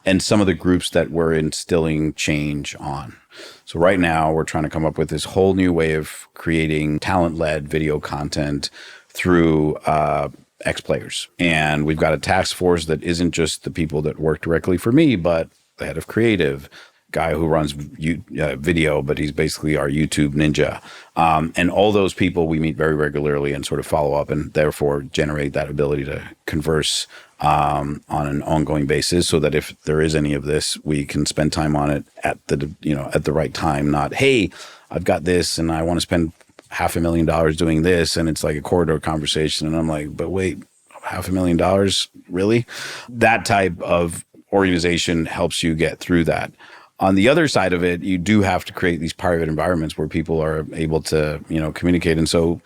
S2: and some of the groups that we're instilling change on. So right now we're trying to come up with this whole new way of creating talent-led video content through ex-players. And we've got a task force that isn't just the people that work directly for me, but the head of creative, guy who runs video, but he's basically our YouTube ninja. And all those people we meet very regularly and sort of follow up and therefore generate that ability to converse on an ongoing basis, so that if there is any of this, we can spend time on it at the right time. Not, hey, I've got this and I want to spend $500,000 doing this, and it's like a corridor conversation. And I'm like, but wait, $500,000, really? That type of organization helps you get through that. On the other side of it, you do have to create these private environments where people are able to, communicate. And so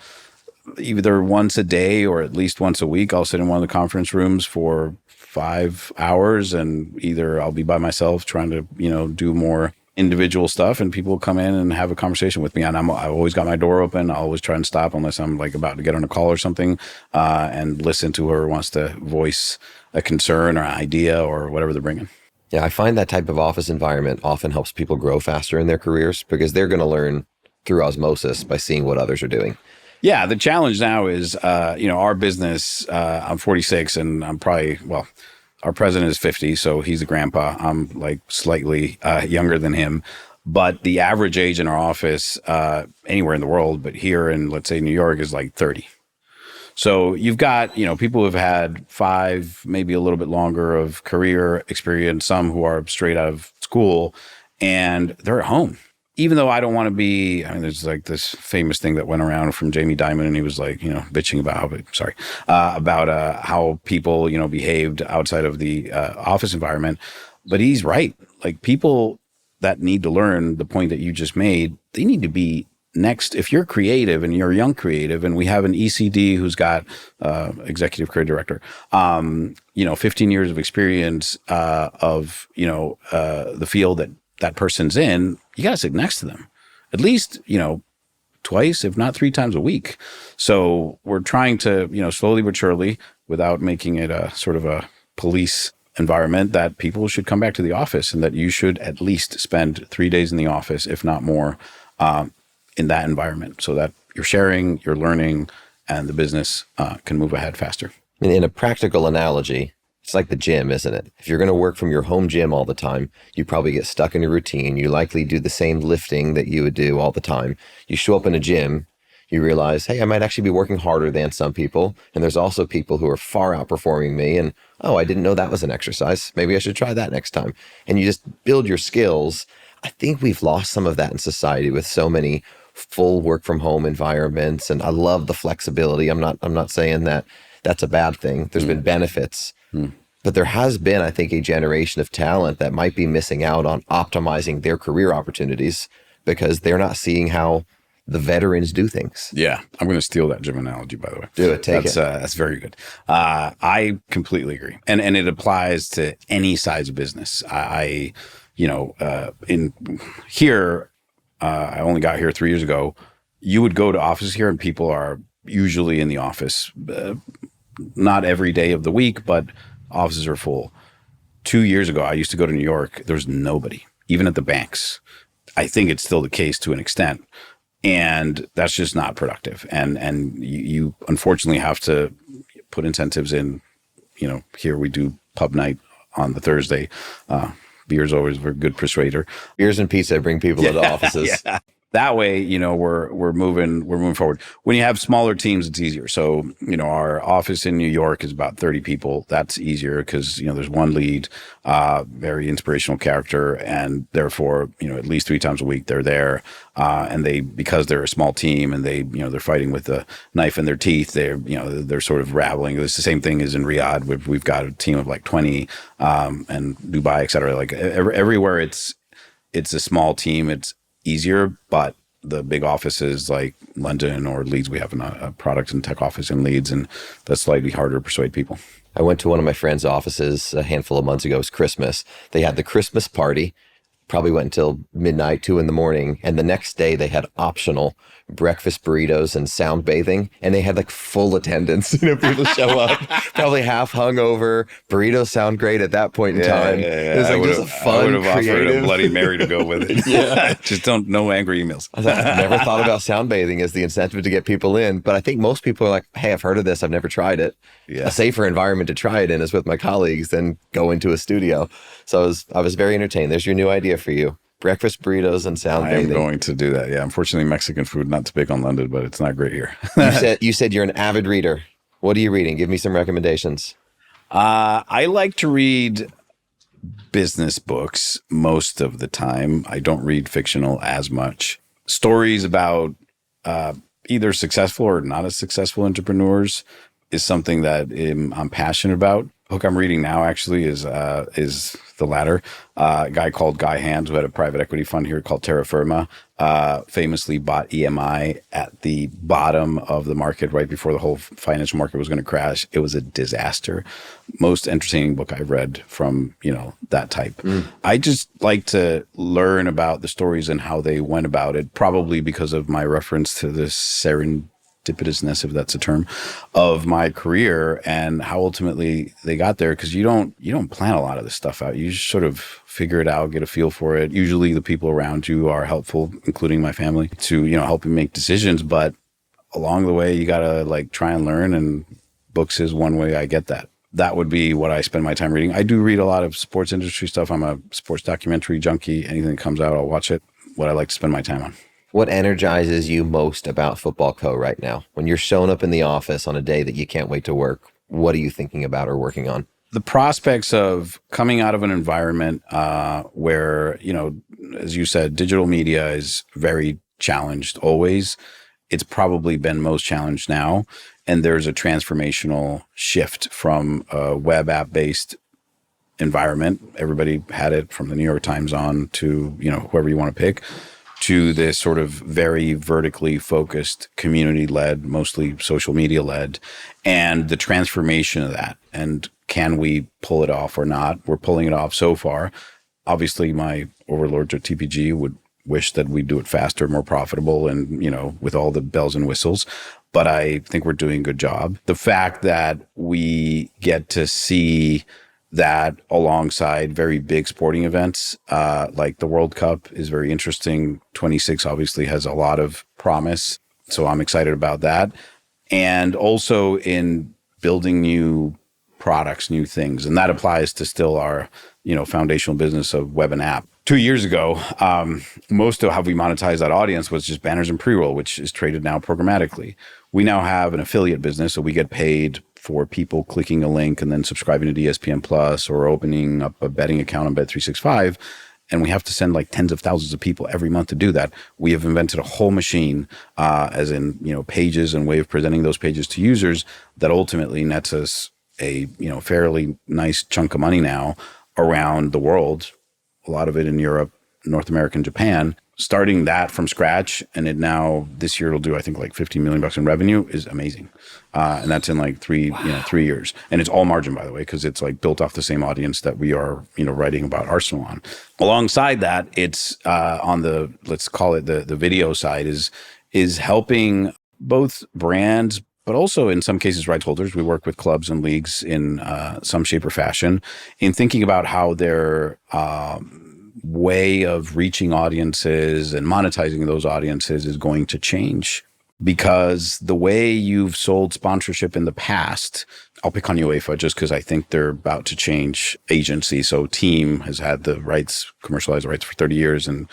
S2: either once a day or at least once a week, I'll sit in one of the conference rooms for 5 hours, and either I'll be by myself trying to, do more individual stuff, and people come in and have a conversation with me. And I've always got my door open. I always try and stop unless I'm like about to get on a call or something, and listen to whoever wants to voice a concern or an idea or whatever they're bringing.
S1: Yeah, I find that type of office environment often helps people grow faster in their careers, because they're going to learn through osmosis by seeing what others are doing.
S2: Yeah, the challenge now is, our business, I'm 46 and I'm probably, our president is 50, so he's a grandpa. I'm like slightly younger than him. But the average age in our office, anywhere in the world, but here in, let's say, New York, is like 30. So you've got, people who have had 5, maybe a little bit longer of career experience, some who are straight out of school, and they're at home. Even though I don't want to be, there's like this famous thing that went around from Jamie Dimon, and he was like, bitching about how people, behaved outside of the office environment. But he's right. Like, people that need to learn the point that you just made, they need to be next. If you're creative and you're a young creative, and we have an ECD who's got executive creative director, 15 years of experience of, the field that person's in, you got to sit next to them at least, twice, if not 3 times a week. So we're trying to, slowly but surely, without making it a sort of a police environment, that people should come back to the office, and that you should at least spend 3 days in the office, if not more, in that environment, so that you're sharing, you're learning, and the business can move ahead faster.
S1: In a practical analogy, it's like the gym, isn't it? If you're going to work from your home gym all the time, you probably get stuck in a routine. You likely do the same lifting that you would do all the time. You show up in a gym, you realize, hey, I might actually be working harder than some people. And there's also people who are far outperforming me. And, oh, I didn't know that was an exercise. Maybe I should try that next time. And you just build your skills. I think we've lost some of that in society with so many full work from home environments. And I love the flexibility. I'm not saying that that's a bad thing. There's been benefits. But there has been, I think, a generation of talent that might be missing out on optimizing their career opportunities because they're not seeing how the veterans do things.
S2: Yeah. I'm going to steal that gym analogy, by the way.
S1: Do it. Take it.
S2: That's very good. I completely agree. And it applies to any size of business. I only got here 3 years ago. You would go to offices here and people are usually in the office, not every day of the week, but offices are full. 2 years ago, I used to go to New York. There was nobody, even at the banks. I think it's still the case to an extent. And that's just not productive. And you unfortunately have to put incentives in. Here we do pub night on the Thursday. Beer's always a good persuader.
S1: Beers and pizza bring people into offices.
S2: Yeah. That way, we're moving forward. When you have smaller teams, it's easier. So, our office in New York is about 30 people. That's easier because, there's one lead, very inspirational character, and therefore, at least 3 times a week they're there. And because they're a small team and they're fighting with a knife in their teeth, they're sort of raveling. It's the same thing as in Riyadh. We've got a team of like 20, and Dubai, et cetera. Like everywhere it's a small team. It's easier, but the big offices like London or Leeds. We have a product and tech office in Leeds, and that's slightly harder to persuade people.
S1: I went to one of my friend's offices a handful of months ago. It was Christmas. They had the Christmas party, probably went until midnight, 2 a.m. And the next day they had optional breakfast burritos and sound bathing. And they had like full attendance. People show up, probably half hungover. Burritos sound great at that point in time.
S2: Yeah.
S1: It was like just a fun,
S2: I would have offered
S1: creative.
S2: a Bloody Mary to go with it.
S1: Yeah.
S2: Just no angry emails.
S1: I've never thought about sound bathing as the incentive to get people in. But I think most people are like, hey, I've heard of this. I've never tried it.
S2: Yeah.
S1: A safer environment to try it in is with my colleagues than go into a studio. So I was very entertained. There's your new idea for you. Breakfast burritos and sound bathing.
S2: I am going to do that. Yeah. Unfortunately, Mexican food, not too big on London, but it's not great here.
S1: You said you're an avid reader. What are you reading? Give me some recommendations.
S2: I like to read business books most of the time. I don't read fictional as much. Stories about either successful or not as successful entrepreneurs is something that I'm passionate about. The book I'm reading now actually is the latter. A guy called Guy Hands, who had a private equity fund here called Terra Firma, famously bought EMI at the bottom of the market right before the whole financial market was going to crash. It was a disaster. Most entertaining book I've read from, that type. I just like to learn about the stories and how they went about it, probably because of my reference to this serendipitousness, if that's a term, of my career and how ultimately they got there. Because you don't plan a lot of this stuff out. You just sort of figure it out, get a feel for it. Usually the people around you are helpful, including my family, to help you make decisions. But along the way, you gotta try and learn. And books is one way I get that. That would be what I spend my time reading. I do read a lot of sports industry stuff. I'm a sports documentary junkie. Anything that comes out, I'll watch it. What I like to spend my time on.
S1: What energizes you most about FootballCo right now? When you're showing up in the office on a day that you can't wait to work, what are you thinking about or working on?
S2: The prospects of coming out of an environment where, as you said, digital media is very challenged always. It's probably been most challenged now. And there's a transformational shift from a web app-based environment. Everybody had it from the New York Times on to, whoever you want to pick, to this sort of very vertically focused, community-led, mostly social media-led, and the transformation of that. And can we pull it off or not? We're pulling it off so far. Obviously, my overlords at TPG would wish that we do it faster, more profitable, and, with all the bells and whistles. But I think we're doing a good job. The fact that we get to see that alongside very big sporting events, like the World Cup is very interesting. 26 obviously has a lot of promise. So I'm excited about that. And also in building new products, new things. And that applies to still our, foundational business of web and app. 2 years ago, most of how we monetize that audience was just banners and pre-roll, which is traded now programmatically. We now have an affiliate business, so we get paid for people clicking a link and then subscribing to ESPN Plus or opening up a betting account on Bet365. And we have to send tens of thousands of people every month to do that. We have invented a whole machine, as in, pages and way of presenting those pages to users that ultimately nets us a, fairly nice chunk of money now around the world. A lot of it in Europe, North America, and Japan. Starting that from scratch, and it now this year it'll do I think $15 million in revenue is amazing, and that's in 3 years, and it's all margin, by the way, because it's built off the same audience that we are writing about Arsenal on. Alongside that, it's on the, let's call it the video side, is helping both brands, but also in some cases rights holders. We work with clubs and leagues in some shape or fashion in thinking about how their way of reaching audiences and monetizing those audiences is going to change. Because the way you've sold sponsorship in the past, I'll pick on UEFA just because I think they're about to change agency. So Team has had the rights, commercialized rights for 30 years and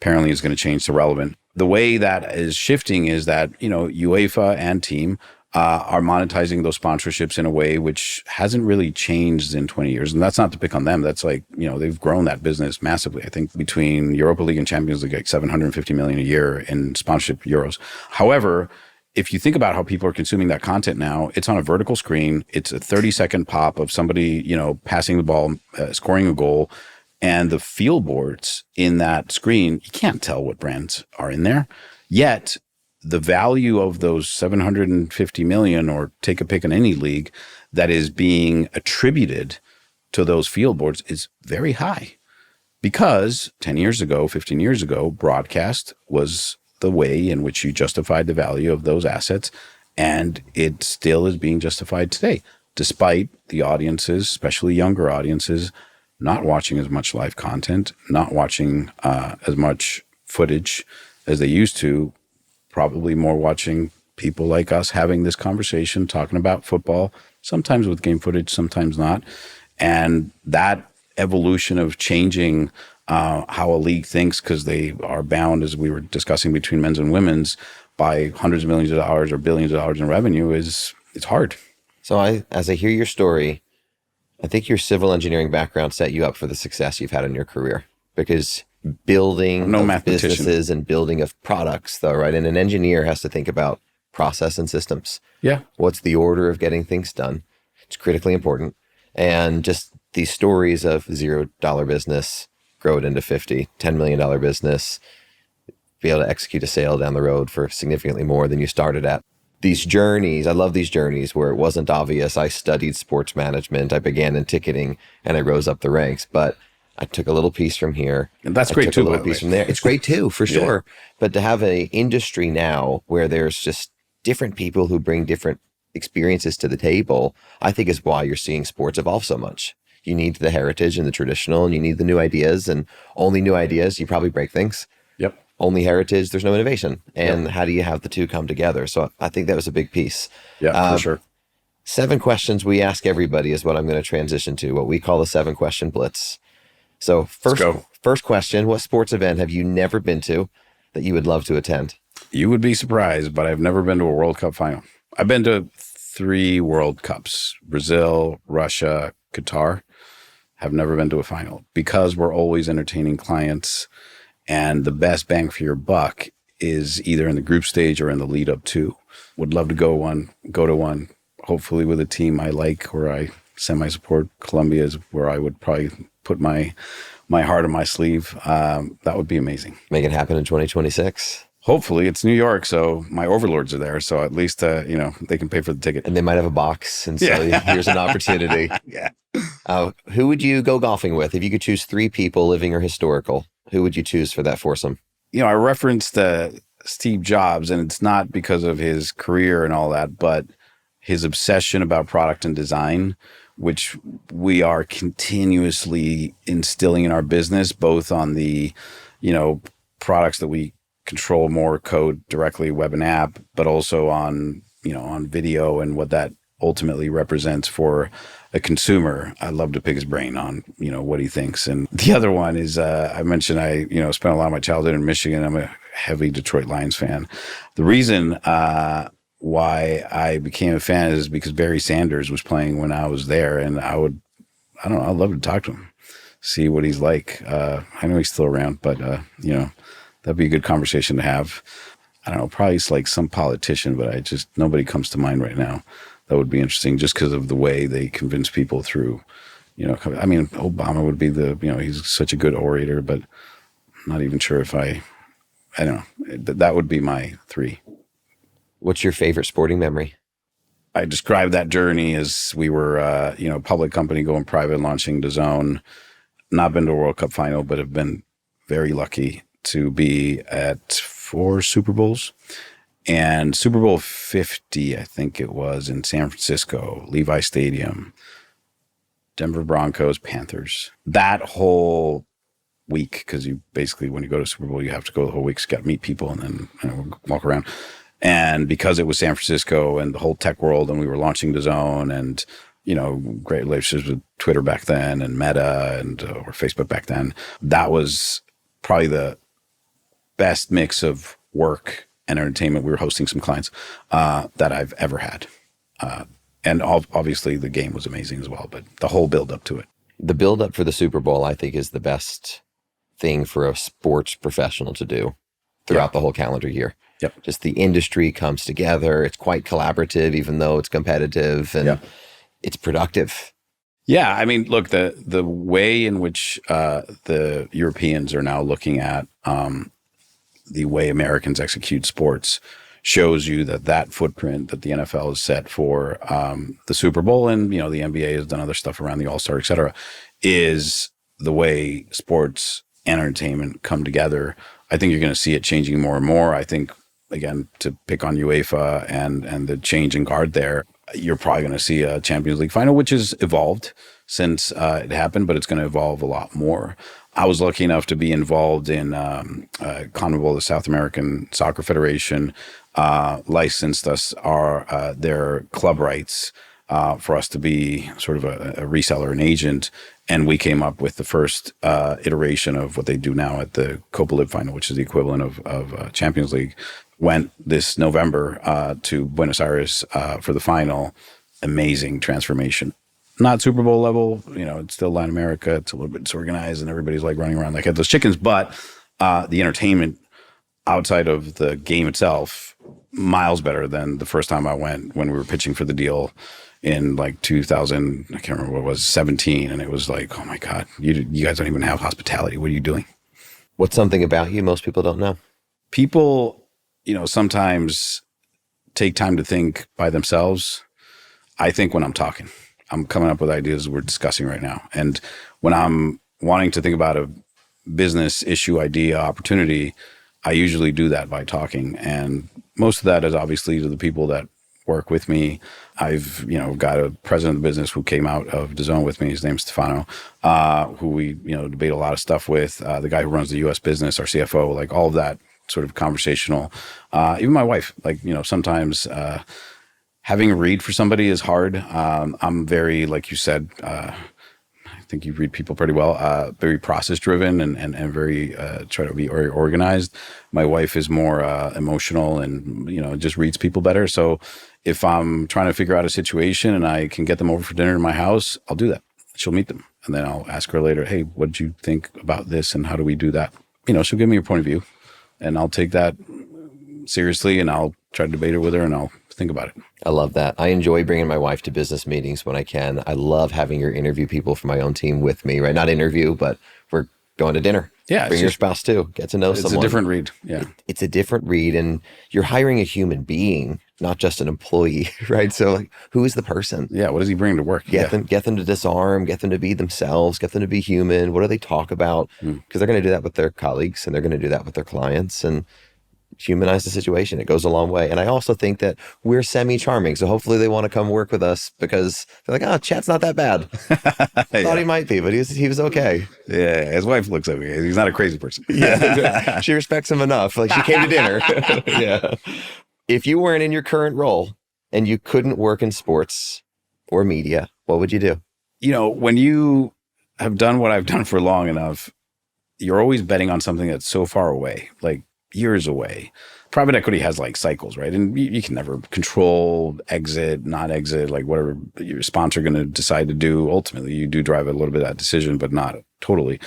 S2: apparently is going to change to relevant. The way that is shifting is that, UEFA and Team are monetizing those sponsorships in a way which hasn't really changed in 20 years. And that's not to pick on them. That's they've grown that business massively. I think between Europa League and Champions League, $750 million a year in sponsorship euros. However, if you think about how people are consuming that content now, it's on a vertical screen. It's a 30-second pop of somebody, passing the ball, scoring a goal. And the field boards in that screen, you can't tell what brands are in there. Yet the value of those 750 million, or take a pick in any league, that is being attributed to those field boards is very high. Because 10 years ago, 15 years ago, broadcast was the way in which you justified the value of those assets. And it still is being justified today, despite the audiences, especially younger audiences, not watching as much live content, not watching as much footage as they used to, probably more watching people like us having this conversation, talking about football, sometimes with game footage, sometimes not. And that evolution of changing how a league thinks, because they are bound, as we were discussing, between men's and women's by hundreds of millions of dollars or billions of dollars in revenue, it's hard.
S1: So as I hear your story, I think your civil engineering background set you up for the success you've had in your career, because building of businesses and building of products, though, right? And an engineer has to think about process and systems.
S2: Yeah.
S1: What's the order of getting things done? It's critically important. And just these stories of $0 business, grow it into $10 million business, be able to execute a sale down the road for significantly more than you started at. These journeys, I love these journeys where it wasn't obvious. I studied sports management. I began in ticketing and I rose up the ranks, but I took a little piece from here.
S2: And that's great too.
S1: A little piece from there. It's great too, for sure. But to have an industry now where there's just different people who bring different experiences to the table, I think is why you're seeing sports evolve so much. You need the heritage and the traditional, and you need the new ideas, and only new ideas, you probably break things.
S2: Yep.
S1: Only heritage, there's no innovation. And how do you have the two come together? So I think that was a big piece.
S2: Yeah, for sure.
S1: 7 questions we ask everybody is what I'm going to transition to, what we call the 7 question blitz. So first question, what sports event have you never been to that you would love to attend?
S2: You would be surprised, but I've never been to a World Cup final. I've been to 3 World Cups, Brazil, Russia, Qatar. Have never been to a final because we're always entertaining clients, and the best bang for your buck is either in the group stage or in the lead up to. Would love to go to one, hopefully with a team I like or I semi-support. Colombia is where I would probably put my heart on my sleeve. That would be amazing.
S1: Make it happen in 2026.
S2: Hopefully. It's New York, so my overlords are there, so at least they can pay for the ticket.
S1: And they might have a box, and so here's an opportunity.
S2: Yeah.
S1: Who would you go golfing with? If you could choose 3 people, living or historical, who would you choose for that foursome?
S2: I referenced Steve Jobs, and it's not because of his career and all that, but his obsession about product and design, which we are continuously instilling in our business, both on the, products that we control more, code directly, web and app, but also on video and what that ultimately represents for a consumer. I'd love to pick his brain on, what he thinks. And the other one is, I mentioned I spent a lot of my childhood in Michigan. I'm a heavy Detroit Lions fan. The reason why I became a fan is because Barry Sanders was playing when I was there, and I'd love to talk to him, see what he's like. I know he's still around, but that'd be a good conversation to have. I don't know, probably it's like some politician, but nobody comes to mind right now. That would be interesting just because of the way they convince people through, Obama would be he's such a good orator, but I'm not even sure if I don't know. That would be my 3.
S1: What's your favorite sporting memory?
S2: I described that journey as we were, public company going private, launching DAZN. Not been to a World Cup final, but have been very lucky to be at 4 Super Bowls. And Super Bowl 50, I think it was, in San Francisco, Levi Stadium, Denver Broncos, Panthers. That whole week, because you basically, when you go to Super Bowl, you have to go the whole week. So you got to meet people and then walk around. And because it was San Francisco and the whole tech world, and we were launching DAZN and, great relationships with Twitter back then and Meta and or Facebook back then, that was probably the best mix of work and entertainment. We were hosting some clients that I've ever had. And obviously the game was amazing as well, but the whole build up to it.
S1: The build up for the Super Bowl, I think, is the best thing for a sports professional to do throughout the whole calendar year.
S2: Yep.
S1: Just the industry comes together. It's quite collaborative, even though it's competitive, and it's productive.
S2: Yeah, I mean, look, the way in which the Europeans are now looking at the way Americans execute sports shows you that footprint that the NFL has set for the Super Bowl, and the NBA has done other stuff around the All-Star, et cetera, is the way sports and entertainment come together. I think you're going to see it changing more and more. I think, again, to pick on UEFA and the change in guard there, you're probably going to see a Champions League final, which has evolved since it happened, but it's going to evolve a lot more. I was lucky enough to be involved in CONMEBOL, the South American Soccer Federation, licensed us their club rights for us to be sort of a reseller and agent. And we came up with the first iteration of what they do now at the Copa Lib final, which is the equivalent of Champions League. Went this November to Buenos Aires for the final. Amazing transformation. Not Super Bowl level, it's still Latin America. It's a little bit disorganized and everybody's like running around like headless chickens. But the entertainment outside of the game itself, miles better than the first time I went when we were pitching for the deal in like 2000, I can't remember what it was, 17. And it was like, oh my God, you guys don't even have hospitality. What are you doing?
S1: What's something about you most people don't know?
S2: People, sometimes take time to think by themselves. I think when I'm talking. I'm coming up with ideas we're discussing right now. And when I'm wanting to think about a business issue, idea, opportunity, I usually do that by talking. And most of that is obviously to the people that work with me. I've, got a president of the business who came out of DAZN with me. His name's Stefano, who we, debate a lot of stuff with. The guy who runs the U.S. business, our CFO, like all of that sort of conversational. Even my wife, sometimes having a read for somebody is hard. I'm very, like you said, I think you read people pretty well, very process driven and very try to be very organized. My wife is more emotional and, just reads people better. So if I'm trying to figure out a situation and I can get them over for dinner in my house, I'll do that. She'll meet them. And then I'll ask her later, hey, what did you think about this? And how do we do that? She'll give me a point of view and I'll take that seriously and I'll try to debate it with her and I'll think about it.
S1: I love that. I enjoy bringing my wife to business meetings when I can. I love having her interview people from my own team with me, right? Not interview, but we're going to dinner.
S2: Yeah.
S1: Bring your spouse too. Get to know someone.
S2: It's a different read. Yeah.
S1: It's a different read and you're hiring a human being, not just an employee, right? So who is the person?
S2: Yeah. What does he bring to work?
S1: Get them to disarm, get them to be themselves, get them to be human. What do they talk about? Because they're going to do that with their colleagues and they're going to do that with their clients and humanize the situation. It goes a long way. And I also think that we're semi-charming. So hopefully they want to come work with us because they're like, Chad's not that bad. Thought he might be, but he was okay.
S2: Yeah, his wife looks okay. He's not a crazy person.
S1: Yeah, she respects him enough. Like she came to dinner. Yeah. If you weren't in your current role and you couldn't work in sports or media, what would you do?
S2: When you have done what I've done for long enough, you're always betting on something that's so far away, like years away. Private equity has like cycles, right? And you can never control exit, not exit, like whatever your sponsor going to decide to do. Ultimately, you do drive a little bit of that decision, but not totally.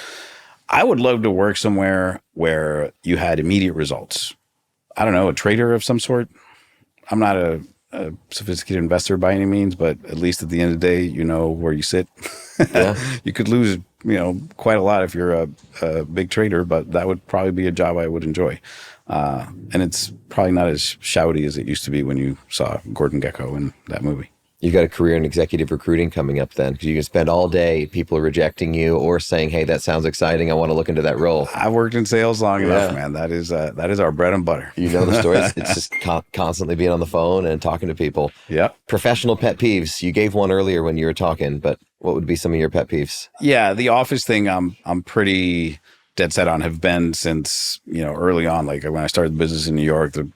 S2: I would love to work somewhere where you had immediate results. I don't know, a trader of some sort. I'm not a sophisticated investor by any means, but at least at the end of the day, you know where you sit. Yeah. You could lose, quite a lot if you're a big trader, but that would probably be a job I would enjoy. And it's probably not as shouty as it used to be when you saw Gordon Gekko in that movie.
S1: You've got a career in executive recruiting coming up then, because you can spend all day people rejecting you or saying, hey, that sounds exciting. I want to look into that role.
S2: I've worked in sales long enough, man. That is our bread and butter.
S1: You know the story. It's just constantly being on the phone and talking to people.
S2: Yeah.
S1: Professional pet peeves. You gave one earlier when you were talking, but what would be some of your pet peeves?
S2: Yeah, the office thing I'm pretty dead set on, have been since, early on. Like when I started the business in New York, the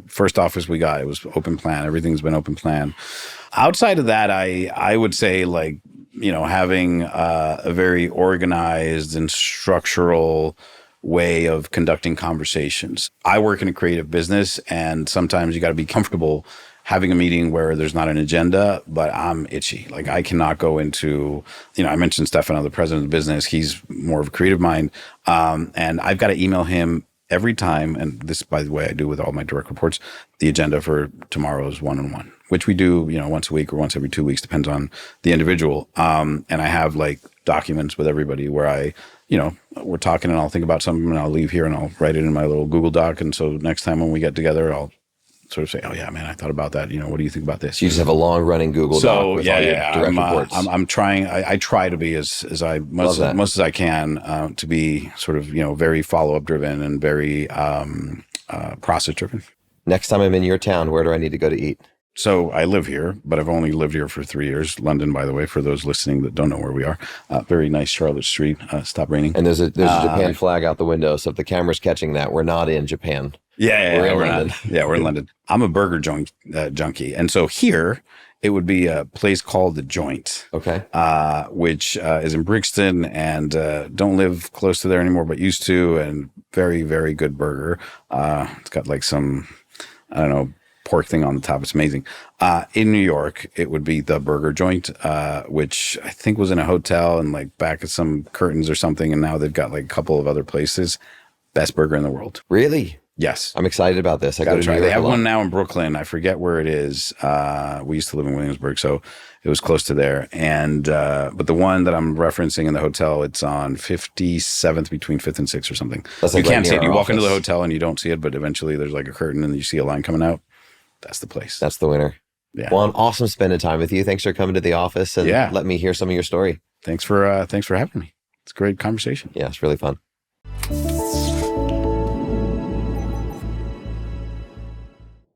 S2: first office we got, it was open plan. Everything's been open plan. Outside of that, I would say having a very organized and structural way of conducting conversations. I work in a creative business, and sometimes you got to be comfortable having a meeting where there's not an agenda, but I'm itchy. Like I cannot go into, I mentioned Stefano, the president of the business. He's more of a creative mind. And I've got to email him every time. And this, by the way, I do with all my direct reports, the agenda for tomorrow's one-on-one. which we do, once a week or once every 2 weeks, depends on the individual. And I have like documents with everybody where I, we're talking and I'll think about something and I'll leave here and I'll write it in my little Google Doc. And so next time when we get together, I'll sort of say, oh yeah, man, I thought about that. What do you think about this?
S1: So you just have a long running Google Doc with all your direct reports.
S2: I'm trying. I try to be as much as I can to be sort of very follow up driven and very process driven.
S1: Next time I'm in your town, where do I need to go to eat?
S2: So I live here, but I've only lived here for 3 years. London, by the way, for those listening that don't know where we are. Very nice Charlotte Street. Stop raining.
S1: And there's a Japan flag out the window. So if the camera's catching that, we're not in Japan.
S2: We're in London. I'm a burger junkie. And so here, it would be a place called The Joint.
S1: Okay.
S2: Which is in Brixton and don't live close to there anymore, but used to, and very, very good burger. It's got like some, I don't know, pork thing on the top. It's amazing. In New York, it would be The Burger Joint, which I think was in a hotel and like back at some curtains or something. And now they've got like a couple of other places. Best burger in the world.
S1: Really?
S2: Yes.
S1: I'm excited about this. I got to try.
S2: They have one now in Brooklyn. I forget where it is. We used to live in Williamsburg, so it was close to there. And but the one that I'm referencing in the hotel, it's on 57th between 5th and 6th or something.
S1: That's
S2: you
S1: like
S2: can't see it. You walk into the
S1: office.
S2: hotel and you don't see it, but eventually there's like a curtain and you see a line coming out. That's the place.
S1: That's the winner.
S2: Yeah.
S1: Well, I'm awesome spending time with you. Thanks for coming to the office and let me hear some of your story.
S2: Thanks for having me. It's a great conversation.
S1: Yeah, it's really fun.